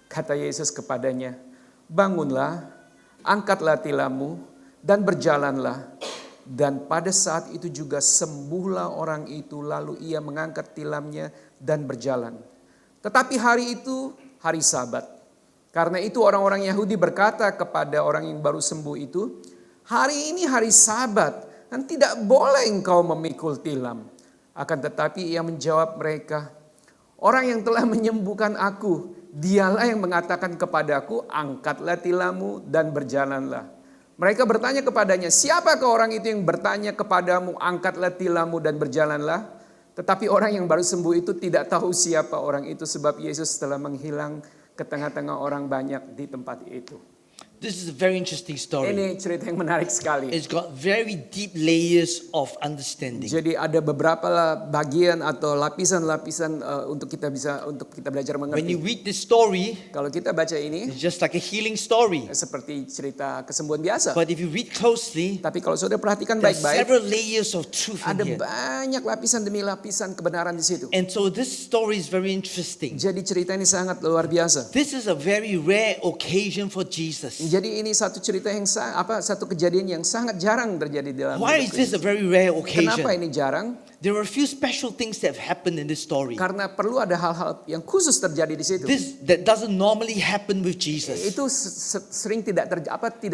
Kata Yesus kepadanya, "Bangunlah, angkatlah tilammu, dan berjalanlah." Dan pada saat itu juga sembuhlah orang itu, lalu ia mengangkat tilamnya dan berjalan. Tetapi hari itu hari Sabat. Karena itu orang-orang Yahudi berkata kepada orang yang baru sembuh itu, "Hari ini hari Sabat, dan tidak boleh engkau memikul tilam." Akan tetapi ia menjawab mereka, "Orang yang telah menyembuhkan aku, dialah yang mengatakan kepadaku, angkatlah tilammu dan berjalanlah." Mereka bertanya kepadanya, "Siapakah orang itu yang bertanya kepadamu, angkatlah tilammu dan berjalanlah?" Tetapi orang yang baru sembuh itu tidak tahu siapa orang itu, sebab Yesus telah menghilang ke tengah-tengah orang banyak di tempat itu. This is a very interesting story. Ini cerita yang menarik sekali. It's got very deep layers of understanding. Jadi ada beberapa bagian atau lapisan-lapisan untuk kita belajar When you mengerti. read this story, Kalau kita baca ini it's just like a healing story. seperti cerita kesembuhan biasa. But if you read closely, Tapi kalau saudara perhatikan there are baik-baik, several layers of truth ada in here. banyak lapisan demi lapisan kebenaran di situ. And so this story is very interesting. Jadi cerita ini sangat luar biasa. This is a very rare occasion for Jesus. Jadi ini satu cerita yang satu kejadian yang sangat jarang terjadi di dalam Why is hidup this a Kristus. very rare Kenapa occasion? ini jarang? There are a few special things that have happened in this story. Karena perlu ada hal-hal yang khusus terjadi di situ. That doesn't normally happen with Jesus. Itu sering tidak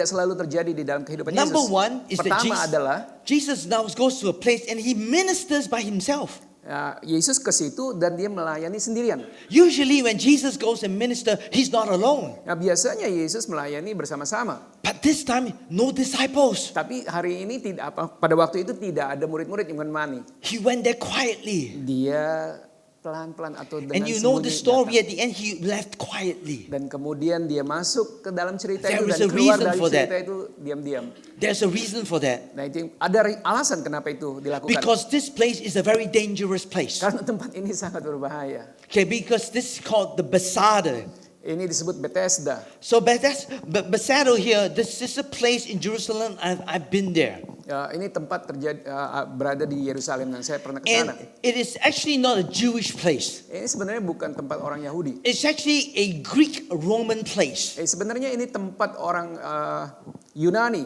selalu terjadi di dalam kehidupan Number Yesus. one is that Pertama adalah Jesus now goes to a place and he ministers by himself. Yesus ke situ dan dia melayani sendirian. Usually when Jesus goes and minister, he's not alone. Biasanya Yesus melayani bersama-sama. But this time, no disciples. Tapi hari ini pada waktu itu tidak ada murid-murid yang menemani. He went there quietly. Dia pelan-pelan atau dengan And you know the story datang. at the end, he left quietly. Dan kemudian dia masuk ke dalam cerita There itu is dan a keluar reason dari for that. cerita itu diam-diam. There's a reason for that. Nah itu ada alasan kenapa itu dilakukan. Because this place is a very dangerous place. Karena tempat ini sangat berbahaya. Okay, because this is called the Bethesda. Ini disebut Bethesda. So Bethesda here, this is a place in Jerusalem, I've been there. Ya, ini tempat berada di Yerusalem dan saya pernah ke And sana. it is actually not a Jewish place. Ini sebenarnya bukan tempat orang Yahudi. It's actually a Greek Roman place. Sebenarnya ini tempat orang Yunani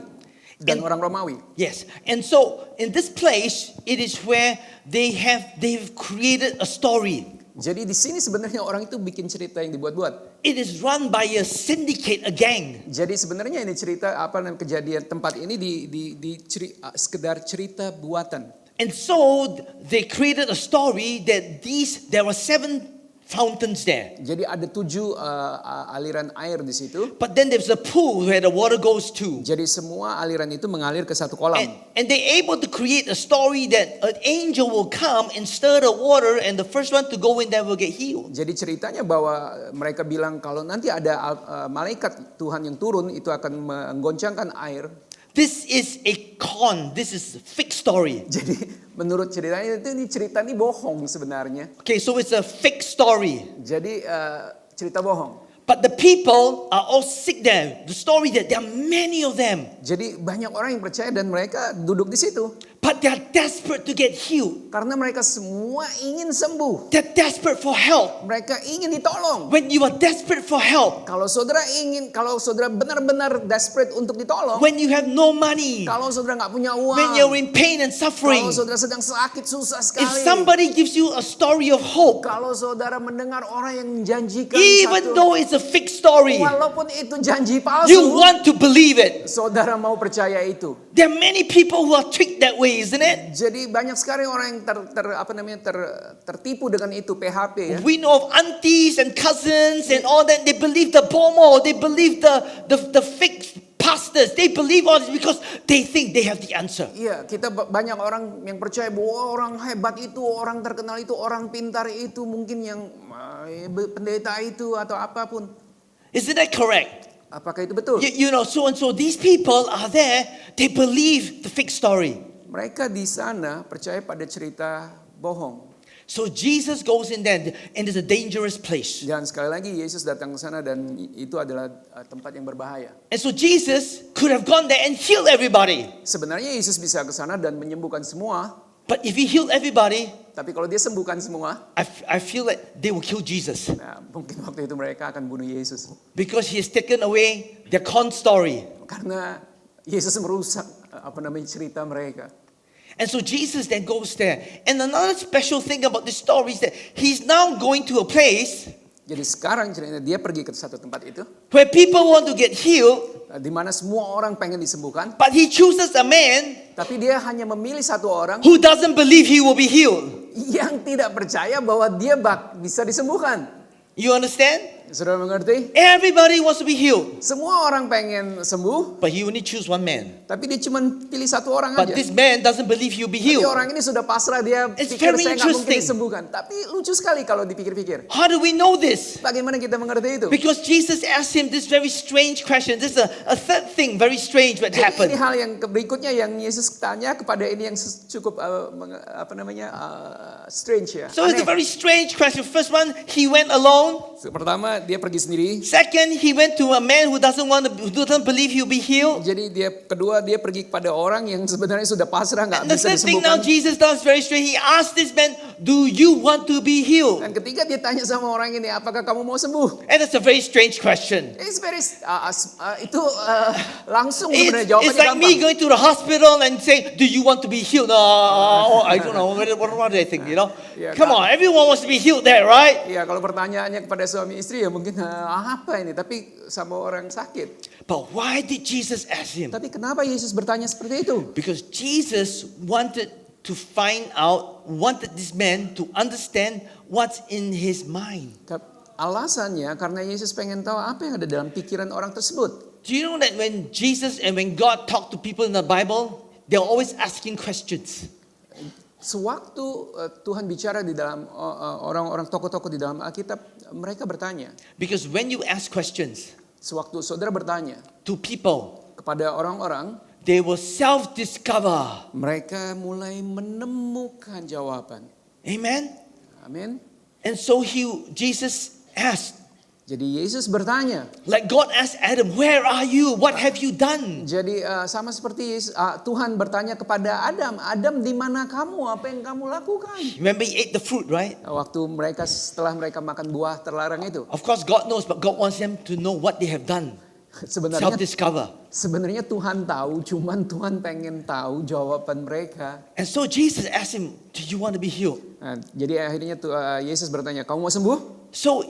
dan And- orang Romawi. Yes. And so in this place, it is where they've created a story. Jadi di sini sebenarnya orang itu bikin cerita yang dibuat-buat. It is run by a syndicate, a gang. Jadi sebenarnya ini cerita apa namanya kejadian tempat ini sekedar cerita buatan. And so they created a story that there were 7 fountains there. Jadi ada 7 aliran air di situ. But then there's a pool where the water goes to. Jadi semua aliran itu mengalir ke satu kolam. And they're able to create a story that an angel will come and stir the water, and the first one to go in there will get healed. Jadi ceritanya bahwa mereka bilang kalau nanti ada malaikat Tuhan yang turun itu akan menggoncangkan air. This is a con. This is a fake story. Jadi menurut ceritanya ini cerita ini bohong sebenarnya. Okay, so it's a fake story. Jadi cerita bohong. But the people are all sick there. The story that there are many of them. Jadi banyak orang yang percaya dan mereka duduk di situ. But they are desperate to get healed. Karena mereka semua ingin sembuh. They're desperate for help. Mereka ingin ditolong. When you are desperate for help, Kalau saudara benar-benar desperate untuk ditolong. when you have no money, Kalau saudara nggak punya uang. when you're in pain and suffering, Kalau saudara sedang sakit susah if sekali. somebody gives you a story of hope, Kalau saudara mendengar orang yang menjanjikan even though it's a fake story, walaupun itu janji palsu, you want to believe it. saudara mau percaya itu. There are many people who are tricked that way, isn't it? Jadi banyak sekali orang yang tertipu dengan itu PHP ya. We know of aunties and cousins and all that. They believe the bomo, they believe the fake pastors. They believe all this because they think they have the answer. Iya, kita banyak orang yang percaya bahwa orang hebat itu, orang terkenal itu, orang pintar itu, mungkin yang pendeta itu atau apapun. Isn't that correct? Apakah itu betul? You know, so and so these people are there. They believe the fake story. Mereka di sana percaya pada cerita bohong. So Jesus goes in there, and it's a dangerous place. Dan sekali lagi Yesus datang ke sana dan itu adalah tempat yang berbahaya. And so Jesus could have gone there and healed everybody. Sebenarnya Yesus bisa ke sana dan menyembuhkan semua, But if he healed everybody, tapi kalau dia sembuhkan semua, I feel like they will kill Jesus. nah, mungkin waktu itu mereka akan bunuh Yesus. Because he has taken away their con story. Karena Yesus merusak cerita mereka. And so Jesus then goes there. And another special thing about this story is that he's now going to a place Jadi sekarang ceritanya dia pergi ke satu tempat itu, where people want to get healed, di mana semua orang pengen disembuhkan, but he chooses a man tapi dia hanya memilih satu orang who doesn't believe he will be healed. yang tidak percaya bahwa dia bisa disembuhkan. You understand? Saudara mengerti? Everybody wants to be healed, Semua orang pengen sembuh, but he only choose one man. tapi dia cuma pilih satu orang But aja. this man doesn't believe he'll be Tapi healed. orang ini sudah pasrah, dia It's pikir very saya nggak mungkin interesting. disembuhkan. Tapi lucu sekali kalau dipikir-pikir. How do we know this? Bagaimana kita mengerti itu? Because Jesus asked him this very strange question. This is a third thing very strange that Jadi ini happened. hal yang berikutnya yang Yesus tanya kepada ini yang cukup strange ya. So it's a Aneh. very strange question. First one, he went alone. Pertama dia pergi sendiri. Second, he went to a man who doesn't believe he'll be healed. Jadi kedua dia pergi kepada orang yang sebenarnya sudah pasrah nggak And the bisa third thing now disembuhkan. Jesus does very strange. He asked this man, "Do you want to be healed?" Dan ketiga dia tanya sama orang ini, apakah kamu mau sembuh? And it's a very strange question. It's very langsung sebenarnya jawabannya It's like me gampang. going to the hospital and saying, "Do you want to be healed?" I don't know. What do they think? You know? Yeah, Come on, everyone wants to be healed there, right? Ya kalau pertanyaannya kepada suami istri ya mungkin apa ini, tapi sama orang sakit. But why did Jesus ask him? Tapi kenapa Yesus bertanya seperti itu? Because Jesus wanted this man to understand what's in his mind. Alasannya karena Yesus pengen tahu apa yang ada dalam pikiran orang tersebut. Do you know that when Jesus and when God talk to people in the Bible, they're always asking questions. Sewaktu Tuhan bicara di dalam orang-orang tokoh-tokoh di dalam Alkitab, mereka bertanya. Because when you ask questions Sewaktu saudara bertanya to people, kepada orang-orang, they will self-discover. mereka mulai menemukan jawaban. Amen? Amin. And so Jesus asked, Jadi Yesus bertanya. Like God asked Adam, where are you? What have you done? Jadi sama seperti Tuhan bertanya kepada Adam, Adam di mana kamu? Apa yang kamu lakukan? Remember he ate the fruit, right? Waktu setelah mereka makan buah terlarang itu. Of course God knows, but God wants them to know what they have done. Sebenarnya Tuhan tahu, cuman Tuhan pengen tahu jawaban mereka. And so Jesus asked him, do you want to be healed? Nah, jadi akhirnya Yesus bertanya, kamu mau sembuh? So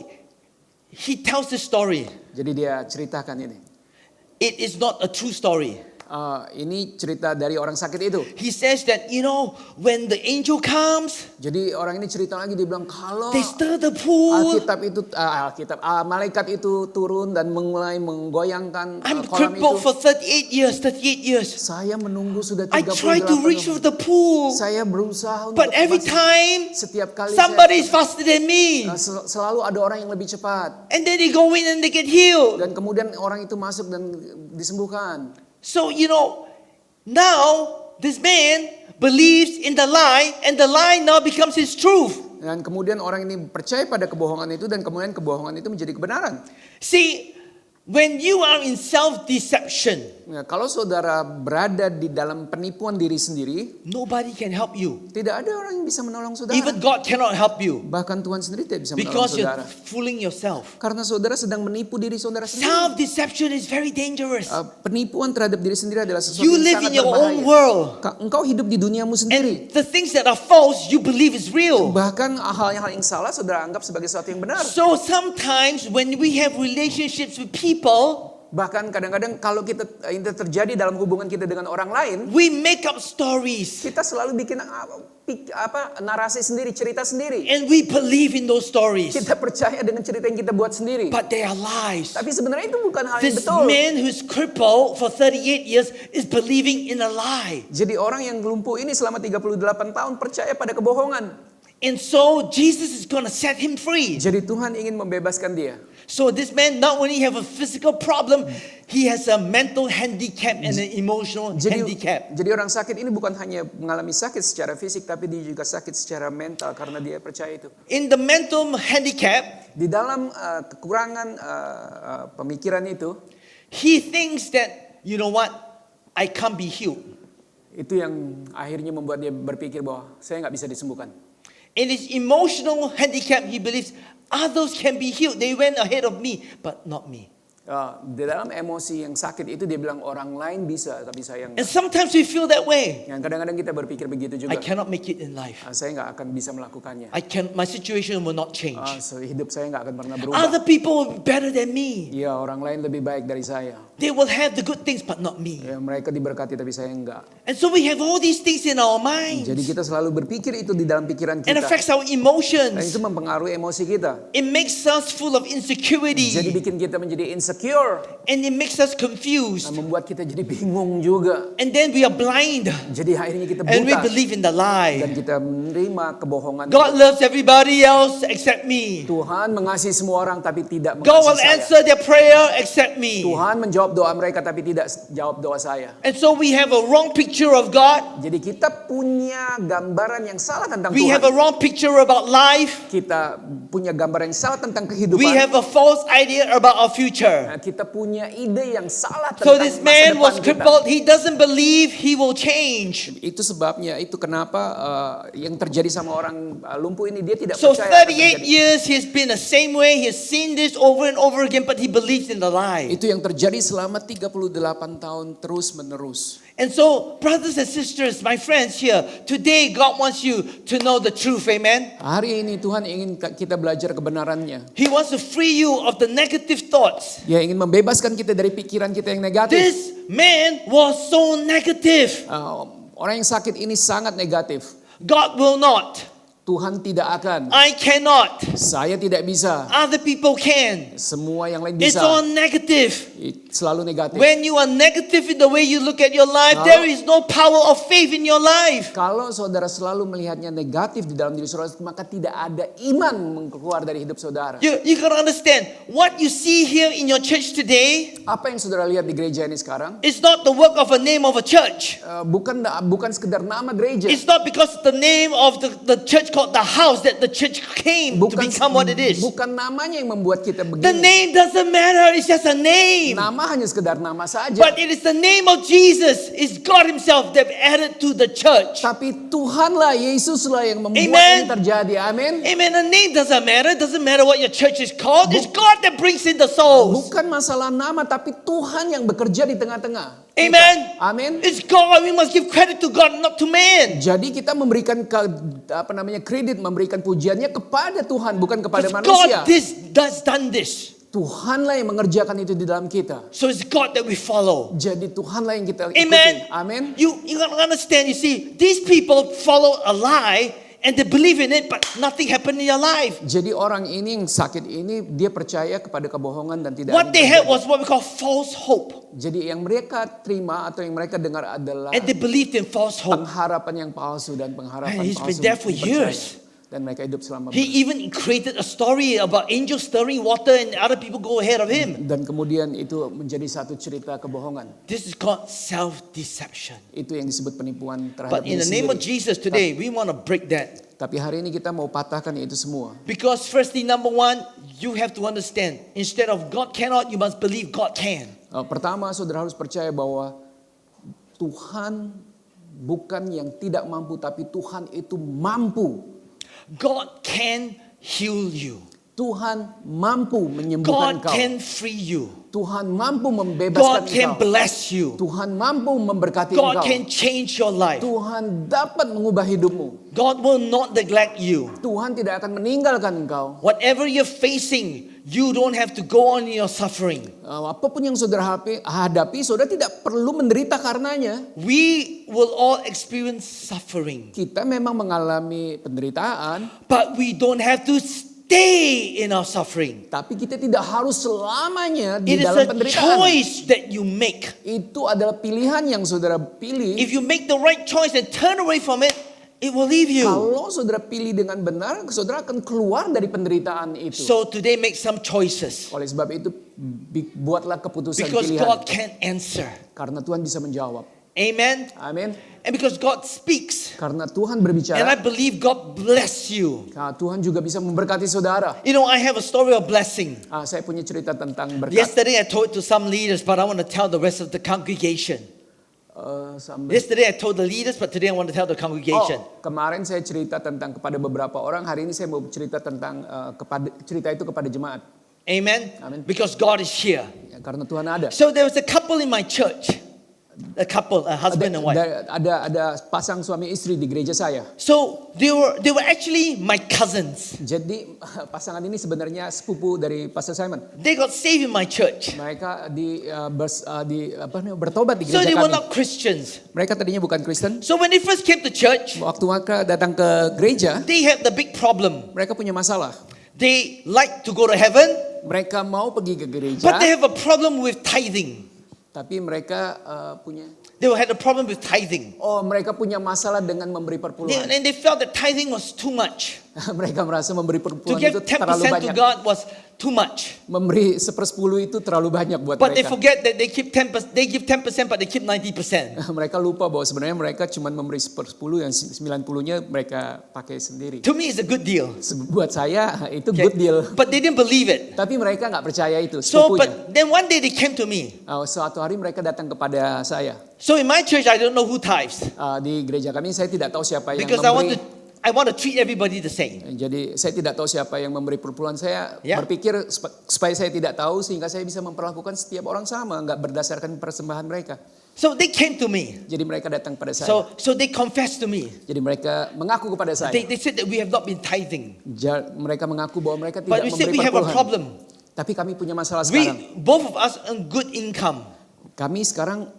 he tells this story. Jadi dia ceritakan ini. It is not a true story. Ini cerita dari orang sakit itu. He says that, when the angel comes, jadi orang ini cerita lagi, dia bilang kalau they stir the pool. Malaikat itu turun dan mulai menggoyangkan I'm kolam crippled itu. for 38 years. Saya menunggu sudah 38 I try to reach tahun. the pool, Saya berusaha untuk but every time setiap kali somebody is faster than me. Selalu ada orang yang lebih cepat. And then they go in and they get healed. Dan kemudian orang itu masuk dan disembuhkan. So, now this man believes in the lie, and the lie now becomes his truth. Dan kemudian orang ini percaya pada kebohongan itu, dan kemudian kebohongan itu menjadi kebenaran. See, when you are in self-deception, Nah, kalau saudara berada di dalam penipuan diri sendiri, nobody can help you. tidak ada orang yang bisa menolong saudara. Even God cannot help you Bahkan Tuhan sendiri tidak bisa menolong because you're saudara. fooling yourself. Karena saudara sedang menipu diri saudara sendiri. Self-deception is very dangerous. Penipuan terhadap diri sendiri adalah sesuatu You yang live sangat in your berbahaya. own world, Engkau hidup di duniamu sendiri. and the things that are false, you believe is real. Bahkan hal-hal yang salah saudara anggap sebagai sesuatu yang benar. So sometimes when we have relationships with people, Bahkan kadang-kadang kalau itu terjadi dalam hubungan kita dengan orang lain, we make up stories kita selalu bikin narasi sendiri, cerita sendiri. and we believe in those stories, Kita percaya dengan cerita yang kita buat sendiri. but they are lies. Tapi sebenarnya itu bukan hal yang This betul. man who's crippled for 38 years is believing in a lie. Jadi orang yang lumpuh ini selama 38 tahun percaya pada kebohongan. And so Jesus is going to set him free. Jadi Tuhan ingin membebaskan dia. So this man not only have a physical problem, he has a mental handicap and an emotional handicap. Jadi orang sakit ini bukan hanya mengalami sakit secara fisik, tapi dia juga sakit secara mental karena dia percaya itu. In the mental handicap, Di dalam kekurangan pemikiran itu, he thinks that, I can't be healed. itu yang akhirnya membuat dia berpikir bahwa saya nggak bisa disembuhkan. In his emotional handicap, he believes others can be healed. They went ahead of me, but not me. Di dalam emosi yang sakit itu dia bilang orang lain bisa, tapi saya And nggak. sometimes we feel that way. Yang kadang-kadang kita berpikir begitu I juga. cannot make it in life. Saya nggak akan bisa melakukannya. My situation will not change. Hidup saya nggak akan pernah berubah. Other people will be better than me. Iya, orang lain lebih baik dari saya. They will have the good things, but not me. Ya, mereka diberkati tapi saya enggak. And so we have all these things in our minds. Jadi kita selalu berpikir itu di dalam pikiran It kita. affects our Dan emotions. itu mempengaruhi emosi kita. It makes us full of Jadi insecurity. bikin kita menjadi insecure. And it makes us confused. Membuat kita jadi bingung juga. And then we are blind. Jadi akhirnya kita And we buta. believe in the Dan lie. kita menerima kebohongan. God loves everybody else except me. Tuhan mengasihi semua orang tapi tidak God will mengasihi saya. answer their prayer except me. Tuhan menjawab doa mereka tapi tidak jawab doa saya. And so we have a wrong picture of God. Jadi kita punya gambaran yang salah tentang We have a Tuhan. wrong picture about life. Kita punya gambaran yang salah tentang kehidupan. We have a false idea about our future. Nah, kita punya ide yang salah So tentang this masa man depan was kita. crippled. He doesn't believe he will change. Itu sebabnya, itu kenapa yang terjadi sama orang lumpuh ini, dia tidak So percaya akan 38 terjadi. years he's been the same way. He's seen this over and over again, but he believes in the lie. Itu yang terjadi selama 38 tahun terus menerus. And so, brothers and sisters, my friends here, today God wants you to know the truth, amen? Hari ini Tuhan ingin kita belajar kebenarannya. He wants to free you of the negative thoughts. Dia ingin membebaskan kita dari pikiran kita yang negatif. This man was so negative. Orang yang sakit ini sangat negatif. God will not. Tuhan tidak akan. I cannot. Saya tidak bisa. Other people can. Semua yang lain It's bisa. all negative. Selalu negatif. When you are negative in the way you look at your life, there is no power of faith in your life. Kalau saudara selalu melihatnya negatif di dalam diri saudara, maka tidak ada iman keluar dari hidup saudara. You gotta understand, what you see here in your church today Apa yang saudara lihat di gereja ini sekarang? is not the work of a name of a church. Bukan sekedar nama gereja. It's not because the name of the church so-called the house that the church came to become what it is. bukan namanya yang membuat kita The begini. name doesn't matter. It's just a name. Nama hanya sekedar nama saja. But it is the name of Jesus. It's God Himself that added to the church. Tapi Tuhanlah, Yesuslah yang membuat Amen. ini terjadi. Amin. Amen. The name doesn't matter. It doesn't matter what your church is called. It's God that brings in the souls. Bukan masalah nama, tapi Tuhan yang bekerja di tengah-tengah. Amen. Amin. It's God. We must give credit to God, not to man. Jadi kita memberikan kredit, memberikan pujiannya kepada Tuhan, bukan kepada Because manusia. God does done this. Tuhanlah yang mengerjakan itu di dalam kita. So it's God that we follow. Jadi Tuhanlah yang kita ikuti. Amen. Amin. You gotta understand. You see, these people follow a lie and they believe in it, but nothing happened in your life. Jadi orang ini yang sakit ini dia percaya kepada kebohongan dan tidak. What ada they yang had terjadi. was what we call false hope, Jadi yang mereka terima atau yang mereka dengar adalah and they believed in false hope. pengharapan yang palsu dan pengharapan Man, he's palsu. been there for dipercaya. years. Dan mereka hidup selama He even created a story about angels stirring water, and other people go ahead of him. dan kemudian itu menjadi satu cerita kebohongan. This is called self-deception. Itu yang disebut penipuan terhadap But in diri the name of sendiri. Jesus today, we want to break that. Tapi hari ini kita mau patahkan itu semua. Because firstly, number one, you have to understand, instead of God cannot, you must believe God can. Pertama, saudara harus percaya bahwa Tuhan bukan yang tidak mampu, tapi Tuhan itu mampu. God can heal you. Tuhan mampu menyembuhkan God kau. can free you. Tuhan mampu membebaskan God can engkau. bless you. Tuhan mampu memberkati God engkau. can change your life. Tuhan dapat mengubah hidupmu. God will not neglect you. Tuhan tidak akan meninggalkan engkau. Whatever you're facing, you don't have to go on in your suffering. Apapun yang saudara hadapi, saudara tidak perlu menderita karenanya. We will all experience suffering, Kita memang mengalami penderitaan, but we don't have to stay in our suffering. tapi kita tidak harus selamanya di It is dalam a penderitaan. choice that you make. Itu adalah pilihan yang saudara pilih. If you make the right choice and turn away from it, it will leave you. Kalau saudara pilih dengan benar, saudara akan keluar dari penderitaan itu. So today make some choices, Oleh sebab itu, buatlah keputusan because pilihan. God can answer. Karena Tuhan bisa menjawab. Amen. Amin. And because God speaks. Karena Tuhan And I berbicara, believe God bless you. Tuhan juga bisa memberkati saudara. You know, I have a story of blessing. Saya punya cerita tentang berkat. Yesterday I told to some leaders, but I want to tell the rest of the congregation. Yesterday I told the leaders, but today I want to tell the congregation. Kemarin saya cerita tentang kepada beberapa orang. Hari ini saya mau cerita tentang cerita itu kepada jemaat. Amen. Amen. Because God is here. Ya, karena Tuhan ada. So there was a couple in my church. A couple, a husband and wife. Ada pasang suami istri di gereja saya. So they were actually my cousins. Jadi pasangan ini sebenarnya sepupu dari Pastor Simon. They got saved in my church. Mereka bertobat di So gereja they were kami. not Christians. Mereka tadinya bukan Kristen. So when they first came to church, Waktu mereka datang ke gereja, they had the big problem. mereka punya masalah. They like to go to heaven, Mereka mau pergi ke gereja, but they have a problem with tithing. tapi mereka They had a problem with tithing. mereka punya masalah dengan memberi perpuluhan. And they felt that tithing was too much. Mereka merasa memberi To perpuluhan give itu terlalu 10% to banyak. God was too much. Memberi 1/10 itu terlalu banyak buat But they mereka. forget that they give 10%, but they keep 90%. Mereka lupa bahwa sebenarnya mereka cuma memberi 1/10, yang 90-nya mereka pakai sendiri. To me, it's a good deal. Buat saya itu Okay? good deal. But they didn't believe it. Tapi mereka nggak percaya itu. So, Sepupunya. but then one day they came to me. Suatu hari mereka datang kepada saya. So in my church, I don't know who tithes Di gereja kami saya tidak tahu siapa yang because memberi. I want to treat everybody the same. Jadi saya tidak tahu siapa yang memberi perpuluhan. Saya Ya. berpikir supaya saya tidak tahu sehingga saya bisa memperlakukan setiap orang sama, nggak berdasarkan persembahan mereka. So they came to me. Jadi mereka datang pada saya. So they confessed to me. Jadi mereka mengaku kepada saya. They said that we have not been tithing. Mereka mengaku bahwa mereka But tidak we said memberi we have a perpuluhan. problem. Tapi kami punya masalah sekarang. Both of us earn good income. Kami sekarang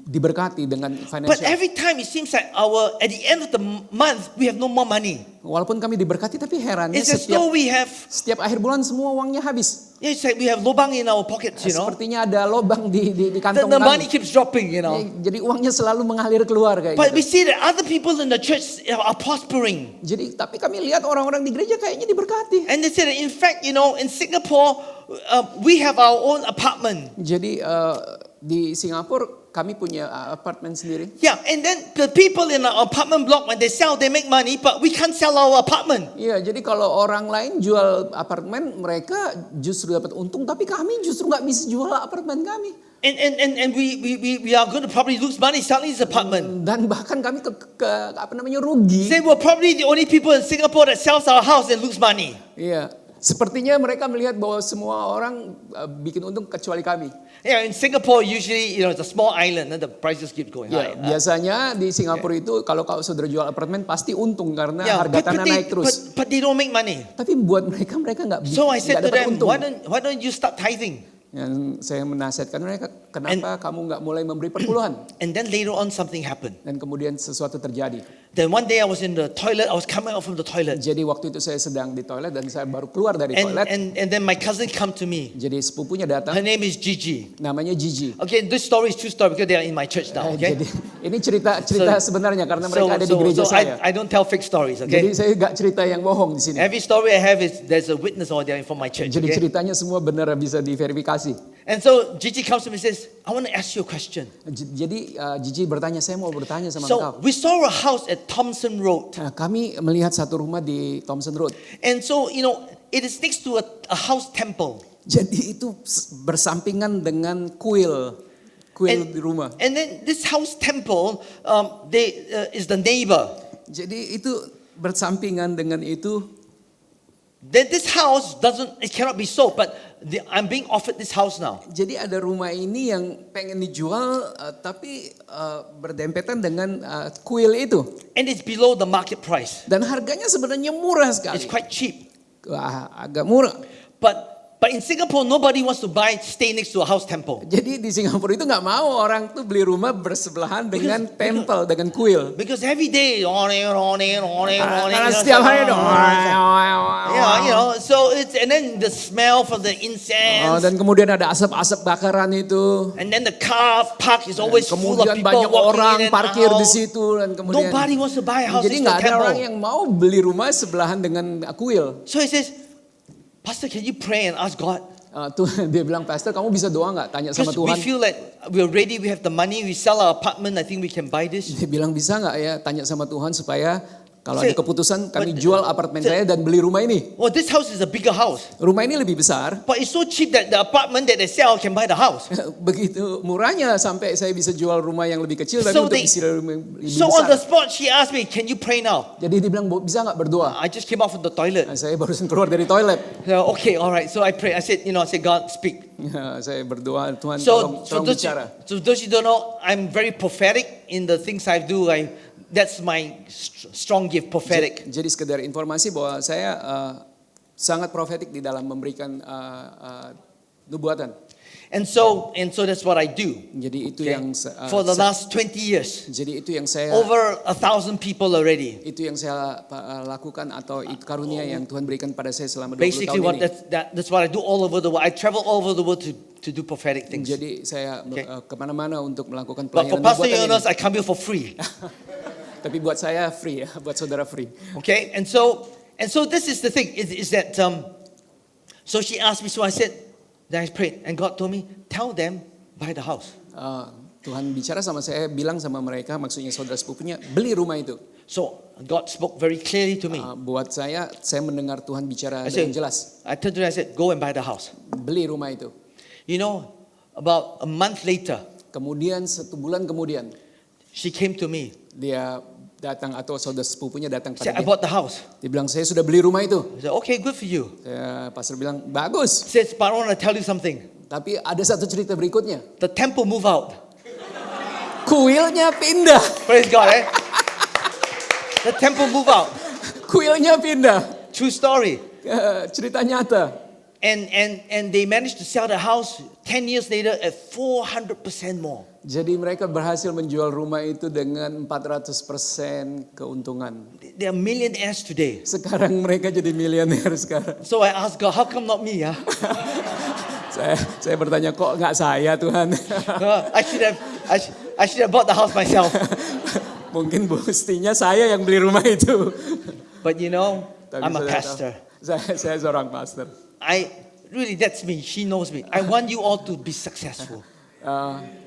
diberkati dengan But financial. every time it seems like at the end of the month, we have no more money. Walaupun kami diberkati, tapi herannya It's as though we have, setiap akhir bulan semua uangnya habis. it's like we have lobang in our pockets, you know. Sepertinya ada lobang di kantong The money kami. keeps dropping, you know. Jadi uangnya selalu mengalir keluar kayak But we gitu. see that other people in the church are prospering. Jadi tapi kami lihat orang-orang di gereja kayaknya diberkati. And they said that in fact, you know, in Singapore, we have our own apartment. Jadi Di Singapura kami punya apartemen sendiri. Yeah, and then the people in our apartment block, when they sell, they make money, but we can't sell our apartment. Iya, jadi kalau orang lain jual apartemen, mereka justru dapat untung, tapi kami justru nggak bisa jual apartemen kami. And we are going to probably lose money selling this apartment. Dan bahkan kami rugi. Say we're probably the only people in Singapore that sells our house and lose money. Iya, sepertinya mereka melihat bahwa semua orang bikin untung kecuali kami. Yeah, in Singapore usually it's a small island and the prices keep going Ya, high. biasanya di Singapura itu kalau saudara jual apartemen pasti untung karena harga tanah naik terus. But they don't make money. Tapi buat mereka nggak bisa. So I said to dapat them, untung. why don't you start tithing? Yang saya menasihatkan mereka, kenapa kamu nggak mulai memberi perpuluhan? And then later on something happened. Dan kemudian sesuatu terjadi. Then one day I was in the toilet. I was coming out from the toilet. Jadi waktu itu saya sedang di toilet dan saya baru keluar dari toilet. And then my cousin come to me. Jadi sepupunya Her datang, name is Gigi. namanya Gigi. Okay, this story is true story because they are in my church now. Okay. Jadi ini cerita So- sebenarnya karena mereka ada di gereja saya. I don't tell fake stories. Jadi Okay. saya nggak cerita yang bohong di sini. Every story I have is there's a witness or there from my church. Jadi Okay? ceritanya semua benar bisa diverifikasi. And so Gigi comes to me and says, I want to ask you a question. Jadi Gigi bertanya, saya mau bertanya sama So engkau. we saw a house at Thompson Road. Nah, kami melihat satu rumah di Thompson Road. And so, it is next to a house temple. Jadi itu bersampingan dengan kuil di rumah. And then this house temple, is the neighbor. Jadi itu bersampingan dengan itu. Then this house it cannot be sold, but I'm being offered this house now. Jadi ada rumah ini yang pengen dijual, tapi berdempetan dengan kuil itu. And it's below the market price. Dan harganya sebenarnya murah sekali. It's quite cheap. Wah, agak murah. But in Singapore, nobody wants to stay next to a house temple. Jadi di Singapura itu nggak mau orang tuh beli rumah bersebelahan dengan temple, dengan kuil. Because every day, Karena setiap hari dong. Yeah, so and then the smell from the incense. Dan kemudian ada asap-asap bakaran itu. And then the car park is always full of Kemudian people banyak walking orang in and parkir out. di situ dan kemudian. Nobody wants to buy a house Jadi next to nggak a ada temple. orang yang mau beli rumah sebelahan dengan kuil. So he says, Pastor, can you pray and ask God? Tuhan, dia bilang, Pastor, kamu bisa doa nggak? Tanya sama Because we Tuhan. feel like we're ready, we have the money, we sell our apartment, I think we can buy this. Dia bilang bisa nggak ya? Tanya sama Tuhan supaya kalau Say, ada keputusan kami but- jual apartemen saya dan beli rumah ini. Well, this house is a bigger house, Rumah ini lebih besar. but it's so cheap that the apartment that they sell can buy the house. Begitu murahnya sampai saya bisa jual rumah yang lebih kecil tapi So untuk they- isi rumah yang lebih So on the besar. spot, she asked me, can you pray now? Jadi dia bilang, bisa nggak berdoa? I just came out from the toilet. Nah, saya barusan keluar dari toilet. Okay, all right. So I pray. I said, God, speak. Saya berdoa, Tuhan So tolong bicara. those you don't know, I'm very prophetic in the things I do. That's my strong gift, prophetic. Jadi sekedar informasi bahwa saya sangat profetik di dalam memberikan nubuatan. And so that's what I do. Jadi itu Okay? yang For the last 20 years, jadi itu yang saya over 1,000 people already. itu yang saya lakukan atau itu karunia yang Tuhan berikan pada saya selama 20 Basically, tahun ini. that's what I do all over the world. I travel all over the world to do prophetic things. Jadi saya Okay. kemana-mana untuk melakukan But for pelayanan Pastor nubuatan Jonas, ini. I come here for free. Tapi buat saya free ya, buat saudara free. Okay, and so this is the thing is that so she asked me, so I said, then I prayed, and God told me, tell them buy the house. Tuhan bicara sama saya, bilang sama mereka, maksudnya saudara sepupunya, beli rumah itu. So God spoke very clearly to me. Buat saya mendengar Tuhan bicara I dengan said, jelas. I turned to her, I said, go and buy the house. Beli rumah itu. You know, about a month later, Kemudian 1 bulan kemudian, she came to me. dia datang atau saudara sepupunya datang pada Said, I dia. bought the house. Dia bilang, saya sudah beli rumah itu. I said, okay, good for you. Pastor bilang, bagus. Says, but I want to tell you something. Tapi ada satu cerita berikutnya. The temple move out. Kuilnya pindah. Praise God, eh? The temple move out. Kuilnya pindah. True story. Cerita nyata. And they managed to sell the house 10 years later at 400% more. Jadi mereka berhasil menjual rumah itu dengan 400% keuntungan. They are millionaires today. Sekarang mereka jadi miliuner sekarang. So I asked God, how come not me? Saya bertanya, kok nggak saya Tuhan? I should have bought the house myself. Mungkin mestinya saya yang beli rumah itu. But you know, Tapi I'm a saudara pastor. tahu, saya seorang pastor. Really, that's me. She knows me. I want you all to be successful.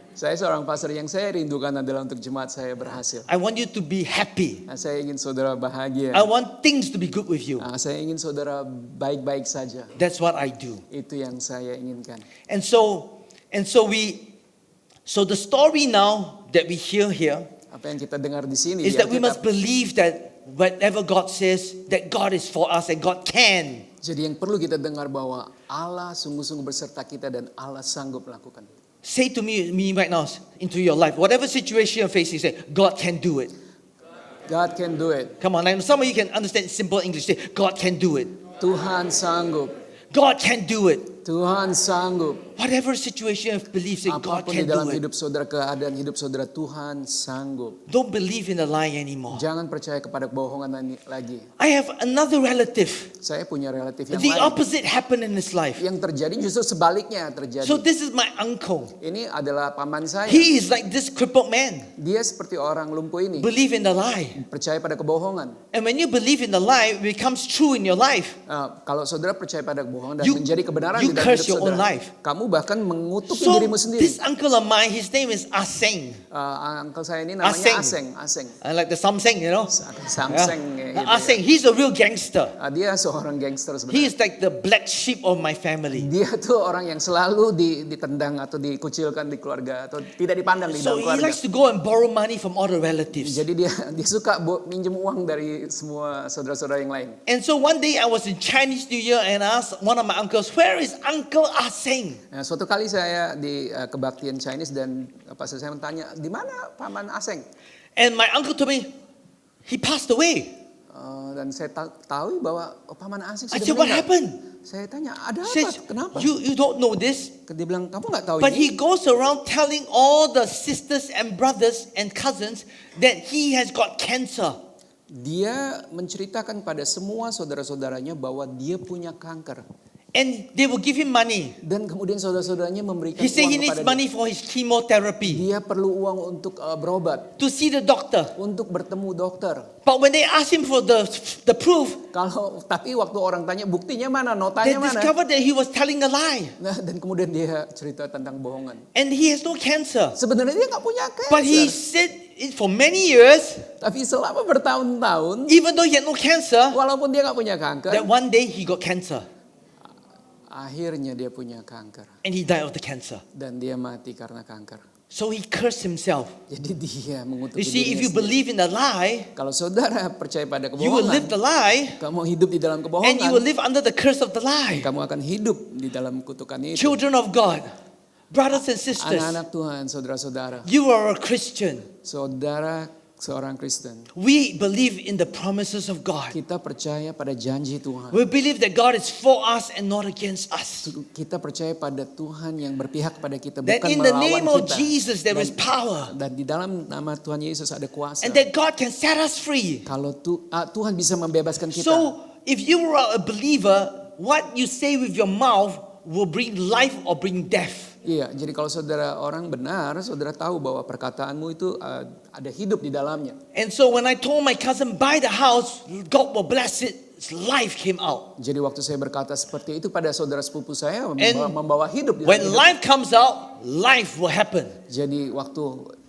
Saya seorang pastor, yang saya rindukan adalah untuk jemaat saya berhasil. I want you to be happy. Saya ingin saudara bahagia. I want things to be good with you. Saya ingin saudara baik-baik saja. That's what I do. Itu yang saya inginkan. And so the story now that we hear here Apa yang kita dengar di sini is di that we Alkitab. must believe that whatever God says, that God is for us and God can. Jadi yang perlu kita dengar bahwa Allah sungguh-sungguh berserta kita dan Allah sanggup melakukan. Say to me right now into your life, whatever situation you're facing, say, God can do it. God can do it. Come on, and some of you can understand simple English. Say, God can do it. Tuhan sanggup. God can do it. Tuhan sanggup. Whatever situation you believe, say, God Apapun di can do dalam it. hidup saudara, keadaan hidup saudara, Tuhan sanggup. Don't believe in the lie anymore. Jangan percaya kepada kebohongan lagi. I have another relative. Saya punya relatif yang The lain. opposite happened in his life. Yang terjadi justru sebaliknya terjadi. So this is my uncle. Ini adalah paman saya. He is like this crippled man. Dia seperti orang lumpuh ini. Believe in the lie. Percaya pada kebohongan. And when you believe in the lie, it becomes true in your life. Kalau saudara percaya pada kebohongan dan You- menjadi kebenaran you di dalam curse hidup your own saudara, life. kamu bahkan mengutuk So dirimu sendiri. this uncle of mine, his name is Aseng. Uncle saya ini namanya Aseng. I like the Samseng, you know. Samseng. Yeah. Aseng, he's a real gangster. Dia seorang gangster He sebenarnya. is like the black sheep of my family. Dia tuh orang yang selalu ditendang atau dikucilkan di keluarga atau tidak dipandang di So dalam he keluarga. likes to go and borrow money from all the relatives. Jadi dia suka minjem uang dari semua saudara-saudara yang lain. And so one day I was in Chinese New Year and I asked one of my uncles, where is Uncle Aseng? Nah, suatu kali saya di kebaktian Chinese dan pastor saya bertanya, di mana paman Aseng? And my uncle told me, he passed away. Dan saya tahu bahwa paman Aseng I sudah said, what meninggal. happened? Saya tanya, ada He apa? says, Kenapa? you don't know this? Dia bilang, kamu nggak tahu But ini? he goes around telling all the sisters and brothers and cousins that he has got cancer. Dia menceritakan pada semua saudara-saudaranya bahwa dia punya kanker. And they will give him money. Dan kemudian saudara-saudaranya memberikan He said uang he needs kepada money for his chemotherapy, dia. Dia perlu uang untuk berobat, to see the doctor. untuk bertemu dokter. But when they ask him for the proof, Tapi waktu orang tanya buktinya mana, they notanya mana? discovered that he was telling a lie. Nah, dan kemudian dia cerita tentang bohongan. And he has no cancer. Sebenarnya dia nggak punya kanker. But he said it for many years, Tapi selama bertahun-tahun, even though he had no cancer, walaupun dia nggak punya kanker, that one day he got cancer. akhirnya dia punya kanker. And he died of the cancer. Dan dia mati karena kanker. So he cursed himself. Jadi dia mengutuk You see, if dirinya you sendiri. believe in the lie, Kalau saudara percaya pada you will live kebohongan, the lie, kamu hidup di dalam and you will kebohongan, live under the curse of the lie. kamu akan hidup di dalam kutukan itu. Children of God, brothers and sisters, Anak-anak Tuhan, saudara-saudara, you are a Christian. saudara seorang Kristen, We believe in the promises of God. kita percaya pada janji Tuhan. We believe that God is for us and not against us. Kita percaya pada Tuhan yang berpihak pada kita, That bukan in the melawan name of kita. Jesus there is power. Dan di dalam nama Tuhan Yesus ada kuasa. And that God can set us free. Kalau Tuhan bisa membebaskan kita. So if you are a believer, what you say with your mouth will bring life or bring death. Iya, jadi kalau saudara orang benar, saudara tahu bahwa perkataanmu itu ada hidup di dalamnya. And so when I told my cousin, buy the house, God will bless it, life came out. Jadi waktu saya berkata seperti itu pada saudara sepupu saya, And membawa hidup di when dalam hidup. life comes out, life will happen. Jadi waktu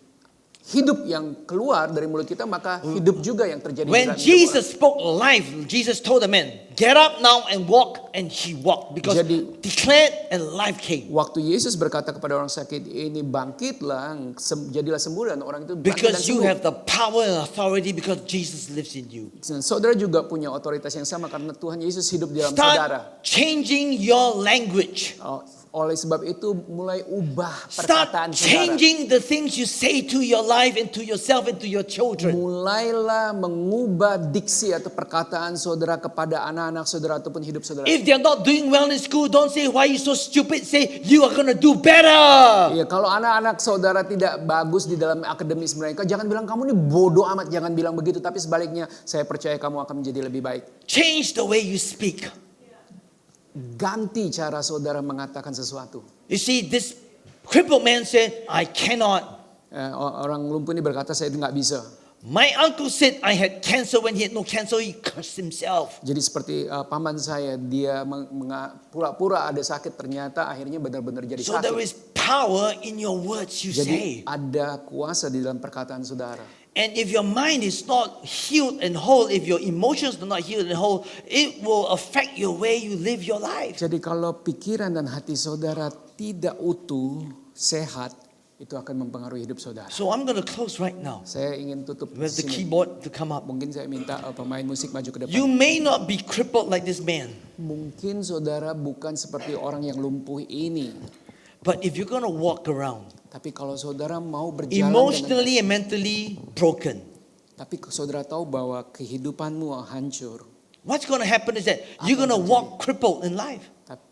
hidup yang keluar dari mulut kita, maka hidup juga yang terjadi di When dalam hidup Jesus spoke life, Jesus told the man, get up now and walk, and he walked because Jadi- declared and life came. Waktu Yesus berkata kepada orang sakit ini, bangkitlah, jadilah sembuh, dan orang itu bangkit dan Because you sembuh. have the power and authority because Jesus lives in you. Dan saudara juga punya otoritas yang sama karena Tuhan Yesus hidup di dalam saudara. Start changing your language. Oleh sebab itu mulai ubah Start perkataan saudara. changing the things you say to your life and to yourself and to your children. Mulailah mengubah diksi atau perkataan saudara kepada anak-anak saudara ataupun hidup saudara. If they're not doing well in school, don't say, why are you so stupid? Say, you are going to do better. Iya, kalau anak-anak saudara tidak bagus di dalam akademis mereka, jangan bilang kamu ini bodoh amat, jangan bilang begitu. Tapi sebaliknya, saya percaya kamu akan menjadi lebih baik. Change the way you speak. Ganti cara saudara mengatakan sesuatu. You see, this crippled man said, I cannot. Orang lumpuh ini berkata, saya nggak bisa. My uncle said I had cancer when he had no cancer. He cursed himself. Jadi seperti paman saya, dia pura-pura ada sakit, ternyata akhirnya benar-benar jadi So there sakit. is power in your words you Jadi say. ada kuasa di dalam perkataan saudara. And if your mind is not healed and whole, if your emotions are not healed and whole, it will affect your way you live your life. Jadi kalau pikiran dan hati saudara tidak utuh, sehat, itu akan mempengaruhi hidup saudara. So I'm going to close right now. Saya ingin tutup di With the sini. keyboard to come up. Mungkin saya minta pemain musik maju ke depan. You may not be crippled like this man, Mungkin saudara bukan seperti orang yang lumpuh ini. but if you're going to walk around Tapi kalau saudara mau berjalan dengan, emotionally and mentally broken, tapi saudara tahu bahwa kehidupanmu hancur. what's going to happen is that you're going to walk crippled in life.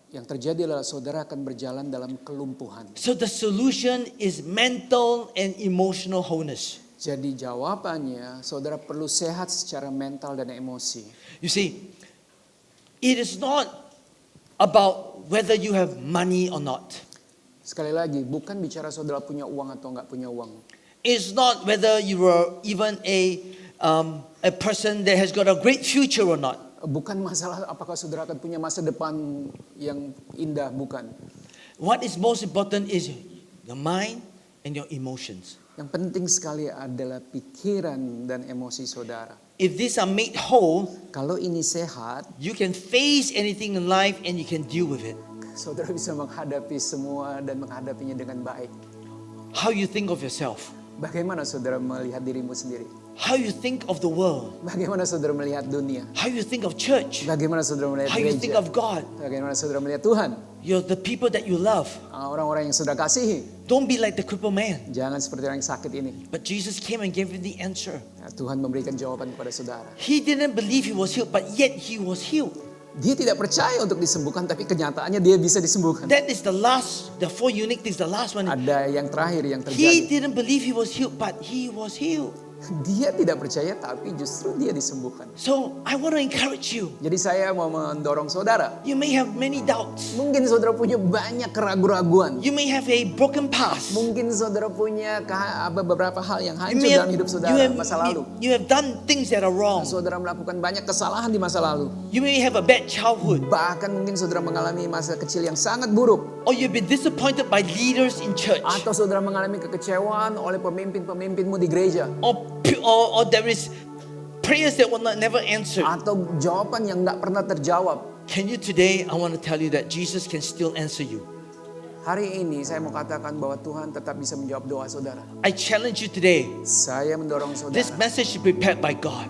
Yang terjadi adalah saudara akan berjalan dalam kelumpuhan. So the solution is mental and emotional wholeness. Jadi jawabannya saudara perlu sehat secara mental dan emosi. You see, it is not about whether you have money or not. Sekali lagi, bukan bicara saudara punya uang atau nggak punya uang. It's not whether you are even a person that has got a great future or not. Bukan masalah apakah saudara akan punya masa depan yang indah, bukan. What is most important is your mind and your emotions. Yang penting sekali adalah pikiran dan emosi saudara. If these are made whole, Kalau ini sehat, you can face anything in life and you can deal with it. saudara bisa menghadapi semua dan menghadapinya dengan baik. How you think of yourself, Bagaimana saudara melihat dirimu sendiri? how you think of the world, Bagaimana saudara melihat dunia? how you think of church, Bagaimana saudara melihat how you think gereja? of God, Bagaimana saudara melihat Tuhan? you're the people that you love. Orang-orang yang saudara kasihi. Don't be like the crippled man. Jangan seperti orang yang sakit ini. But Jesus came and gave you the answer. Ya, Tuhan memberikan jawaban kepada saudara. He didn't believe he was healed, but yet he was healed. Dia tidak percaya untuk disembuhkan, tapi kenyataannya dia bisa disembuhkan. That is the last, the four unique things, the last one. Ada yang terakhir yang He terjadi. didn't believe he was healed, but he was healed. Dia tidak percaya, tapi justru dia disembuhkan. So I want to encourage you. Jadi saya mau mendorong saudara. You may have many doubts. Mungkin saudara punya banyak keraguan-raguan. You may have a broken past. Mungkin saudara punya beberapa hal yang You hancur may have, dalam hidup saudara masa lalu. you have done things that are wrong. Saudara melakukan banyak kesalahan di masa lalu. You may have a bad childhood. Bahkan mungkin saudara mengalami masa kecil yang sangat buruk. Or you've been disappointed by leaders in church. Atau saudara mengalami kekecewaan oleh pemimpin-pemimpinmu di gereja. Or there is prayers that were never answered. Atau jawaban yang nggak pernah terjawab. Can you today, I want to tell you that Jesus can still answer you. Hari ini saya mau katakan bahwa Tuhan tetap bisa menjawab doa saudara. I challenge you today. Saya mendorong This saudara. message is prepared by God.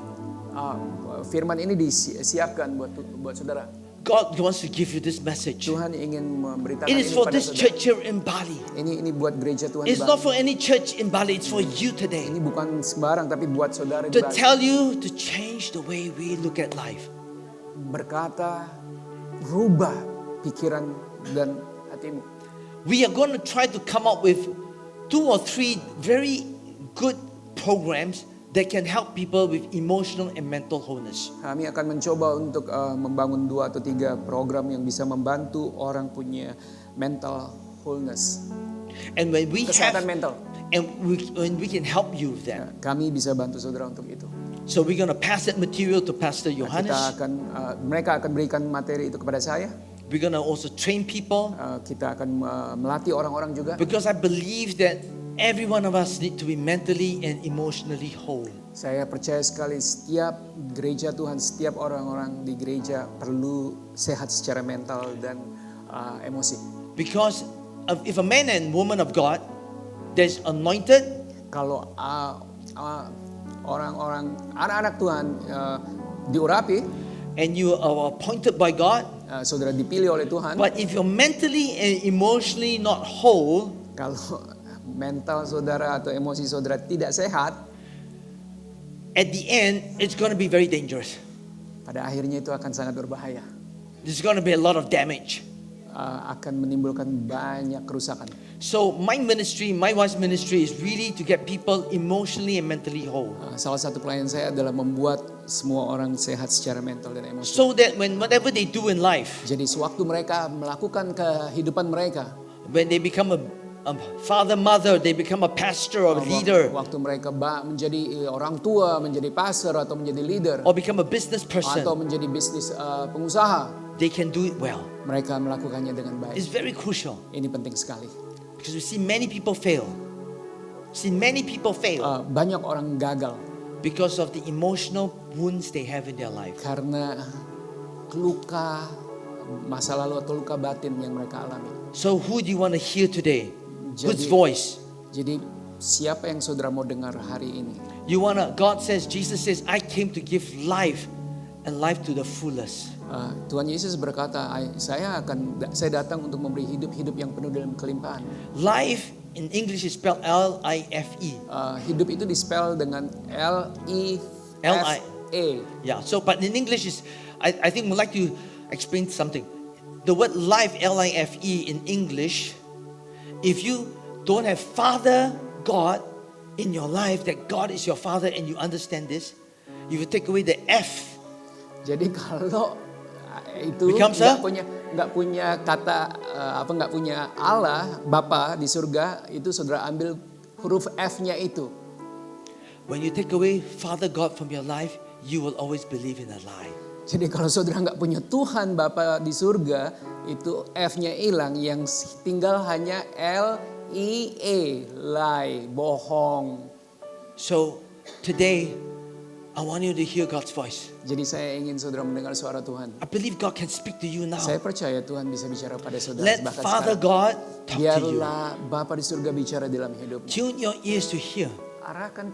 Firman ini disiapkan buat saudara. God wants to give you this message. Tuhan ingin memberitakan It ini is for kepada this saudara. church here in Bali. Ini buat gereja Tuhan It's di not Bali. for any church in Bali. It's for you today. Ini bukan sembarang, tapi buat saudara di To Bali. tell you to change the way we look at life. Berkata, rubah pikiran dan hatimu. We are going to try to come up with 2 or 3 very good programs that can help people with emotional and mental wholeness. Kami akan mencoba untuk membangun 2 atau 3 program yang bisa membantu orang punya mental wholeness. And when we Kesehatan have, mental. and when we can help you with that. Kami bisa bantu saudara untuk itu. So we're going to pass that material to Pastor Johannes. Mereka akan berikan materi itu kepada saya. We're going to also train people, Kita akan melatih orang-orang juga. because I believe that every one of us need to be mentally and emotionally whole. Saya percaya sekali setiap gereja Tuhan, setiap orang-orang di gereja perlu sehat secara mental dan emosi. Because if a man and woman of God that's anointed, Kalau orang-orang, anak-anak Tuhan diurapi, and you are appointed by God, saudara dipilih oleh Tuhan. but if you're mentally and emotionally not whole, Kalau mental saudara atau emosi saudara tidak sehat, at the end, it's going to be very dangerous. pada akhirnya itu akan sangat berbahaya. There's going to be a lot of damage. Akan menimbulkan banyak kerusakan. So my ministry, my wife's ministry is really to get people emotionally and mentally whole. Salah satu pelayan saya adalah membuat semua orang sehat secara mental dan emosi. So that when whatever they do in life, Jadi sewaktu mereka melakukan kehidupan mereka, when they become a father, mother, they become a pastor or a leader, waktu mereka menjadi orang tua, menjadi pastor atau menjadi leader, or become a business atau person, menjadi bisnis pengusaha, they can do it well. mereka melakukannya dengan baik. It's very crucial. Ini penting sekali. Because we see many people fail. Banyak orang gagal Because of the emotional wounds they have in their life. karena luka masa lalu atau luka batin yang mereka alami. So who do you want to hear today? Whose Jadi- voice? Jadi siapa yang saudara mau dengar hari ini? God says, Jesus says, I came to give life and life to the fullest. Tuhan Yesus berkata, saya datang untuk memberi hidup yang penuh dalam kelimpahan. Life in English is spelled L-I-F-E. Hidup itu dispel dengan L-I-F-E. Yeah, so but in English is, I think we'd like to explain something. The word life, L-I-F-E in English, if you don't have Father God in your life, that God is your Father and you understand this, you will take away the F. Jadi kalau itu Becomes nggak punya kata nggak punya Allah Bapa di surga, itu saudara ambil huruf F-nya itu. When you take away Father God from your life, you will always believe in a lie. Jadi kalau saudara nggak punya Tuhan Bapa di surga, itu F-nya hilang, yang tinggal hanya L-I-E, lie, bohong. So today, I want you to hear God's voice. Jadi saya ingin saudara mendengar suara Tuhan. I believe God can speak to you now. Saya percaya Tuhan bisa bicara pada saudara Let bahkan Father sekarang. God talk to you. Biarlah Bapa di surga bicara dalam hidup. Tune your ears to hear Arahkan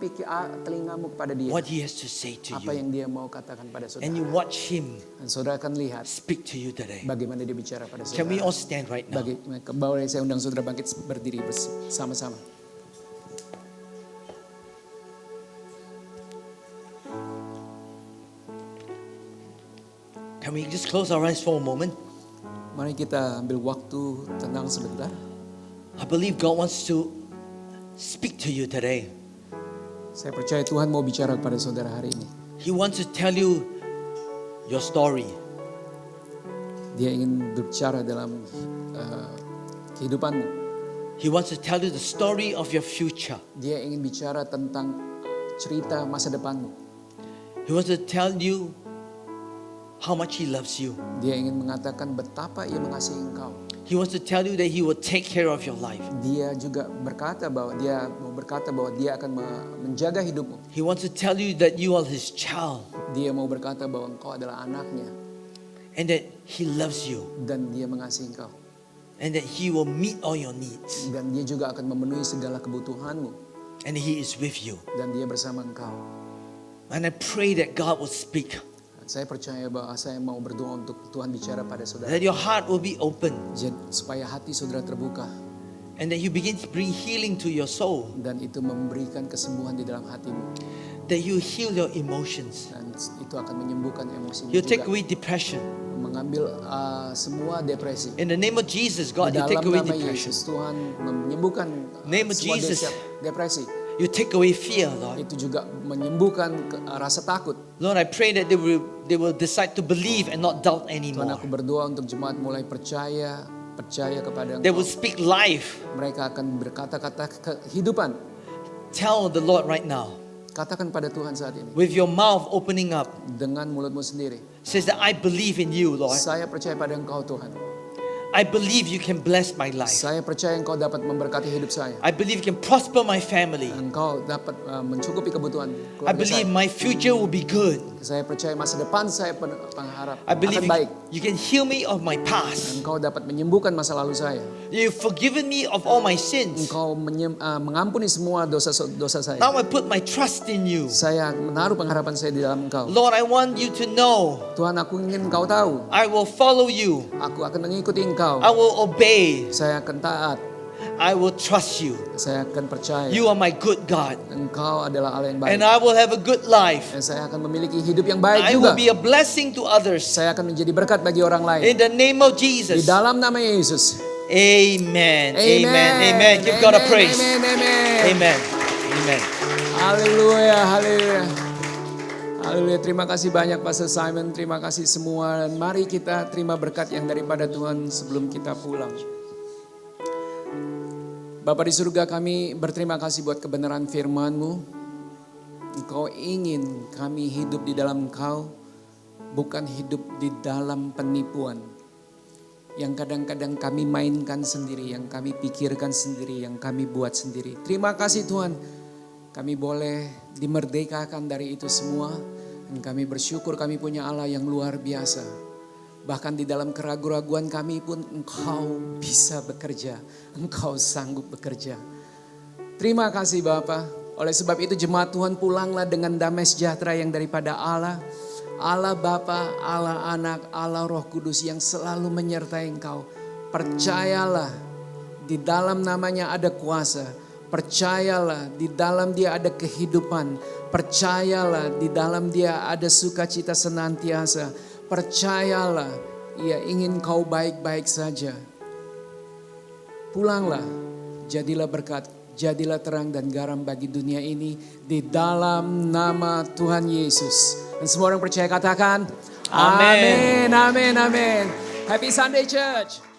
telingamu kepada Dia. what He has to say to Apa you. yang Dia mau katakan pada saudara. And you watch Him Dan saudara akan lihat speak to you today. bagaimana Dia bicara pada Can we saudara. all stand right now? Boleh saya undang saudara bangkit berdiri bersama-sama. Can we just close our eyes for a moment? Mari kita ambil waktu tenang sebentar. I believe God wants to speak to you today. Saya percaya Tuhan mau bicara kepada saudara hari ini. He wants to tell you your story. Dia ingin berbicara dalam kehidupanmu. He wants to tell you the story of your future. Dia ingin bicara tentang cerita masa depanmu. He wants to tell you how much He loves you. Dia ingin mengatakan betapa Ia mengasihi engkau. He wants to tell you that He will take care of your life. Dia juga berkata bahwa Dia akan menjaga hidupmu. He wants to tell you that you are His child Dia mau berkata bahwa engkau adalah anaknya and that He loves you dan Dia mengasihi engkau. and that He will meet all your needs Dan Dia juga akan memenuhi segala kebutuhanmu. and He is with you. Dan Dia bersama engkau. And I pray that God will speak, Saya percaya bahwa saya mau berdoa untuk Tuhan bicara pada saudara. that your heart will be open Supaya hati saudara terbuka. and that you begin to bring healing to your soul, Dan itu memberikan kesembuhan di dalam hatimu. that you heal your emotions. Dan itu akan menyembuhkan emosimu You take juga. away depression. Mengambil semua depresi. In the name of Jesus, Di God, you dalam take away nama depression. Yesus, Tuhan menyembuhkan Name of semua Jesus. depresi. You take away fear, Lord. Itu juga menyembuhkan rasa takut. Lord, I pray that they will decide to believe and not doubt Tuhan, anymore. aku berdoa untuk jemaat mulai percaya kepada They Engkau. will speak life. Mereka akan berkata-kata kehidupan. Tell the Lord right now, Katakan pada Tuhan saat ini with your mouth opening up, dengan mulutmu sendiri. says that I believe in you, Lord. Saya percaya pada Engkau Tuhan. I believe you can bless my life. Saya percaya Engkau dapat memberkati hidup saya. I believe you can prosper my family. Engkau dapat mencukupi kebutuhan I keluarga believe saya. my future will be good. Saya percaya masa depan saya pengharap I believe akan baik. you can heal me of my past. Engkau dapat menyembuhkan masa lalu saya. You've forgiven me of all my sins. Engkau mengampuni semua dosa saya. Now I put my trust in you. Saya menaruh pengharapan saya di dalam Engkau. Lord, I want you to know Tuhan, aku ingin Engkau tahu. I will follow you. Aku akan mengikuti Engkau. I will obey. Saya akan taat. I will trust you. Saya akan percaya. You are my good God. Engkau adalah Allah yang baik. And I will have a good life. Dan saya akan memiliki hidup yang baik I juga. will be a blessing to others. Saya akan menjadi berkat bagi orang lain. In the name of Di Jesus. dalam nama Yesus. Amen. Amen. Amen. Give God a praise. Amen. Amen. Amen. Amen. Haleluya, haleluya. Haleluya, terima kasih banyak Pastor Simon, terima kasih semua. Dan mari kita terima berkat yang daripada Tuhan sebelum kita pulang. Bapa di surga, kami berterima kasih buat kebenaran firman-Mu. Engkau ingin kami hidup di dalam Engkau, bukan hidup di dalam penipuan. yang kadang-kadang kami mainkan sendiri, yang kami pikirkan sendiri, yang kami buat sendiri. Terima kasih Tuhan, kami boleh dimerdekakan dari itu semua. Dan kami bersyukur kami punya Allah yang luar biasa. Bahkan di dalam keraguan-raguan kami pun Engkau bisa bekerja, Engkau sanggup bekerja. Terima kasih Bapa. Oleh sebab itu jemaat Tuhan pulanglah dengan damai sejahtera yang daripada Allah. Allah Bapa, Allah Anak, Allah Roh Kudus yang selalu menyertai engkau. Percayalah di dalam namanya ada kuasa. Percayalah di dalam dia ada kehidupan. Percayalah di dalam dia ada sukacita senantiasa. Percayalah ia ingin kau baik-baik saja. Pulanglah, jadilah berkat. Jadilah terang dan garam bagi dunia ini di dalam nama Tuhan Yesus. Dan semua orang percaya katakan, Amin. Amin, amin, amin. Happy Sunday Church.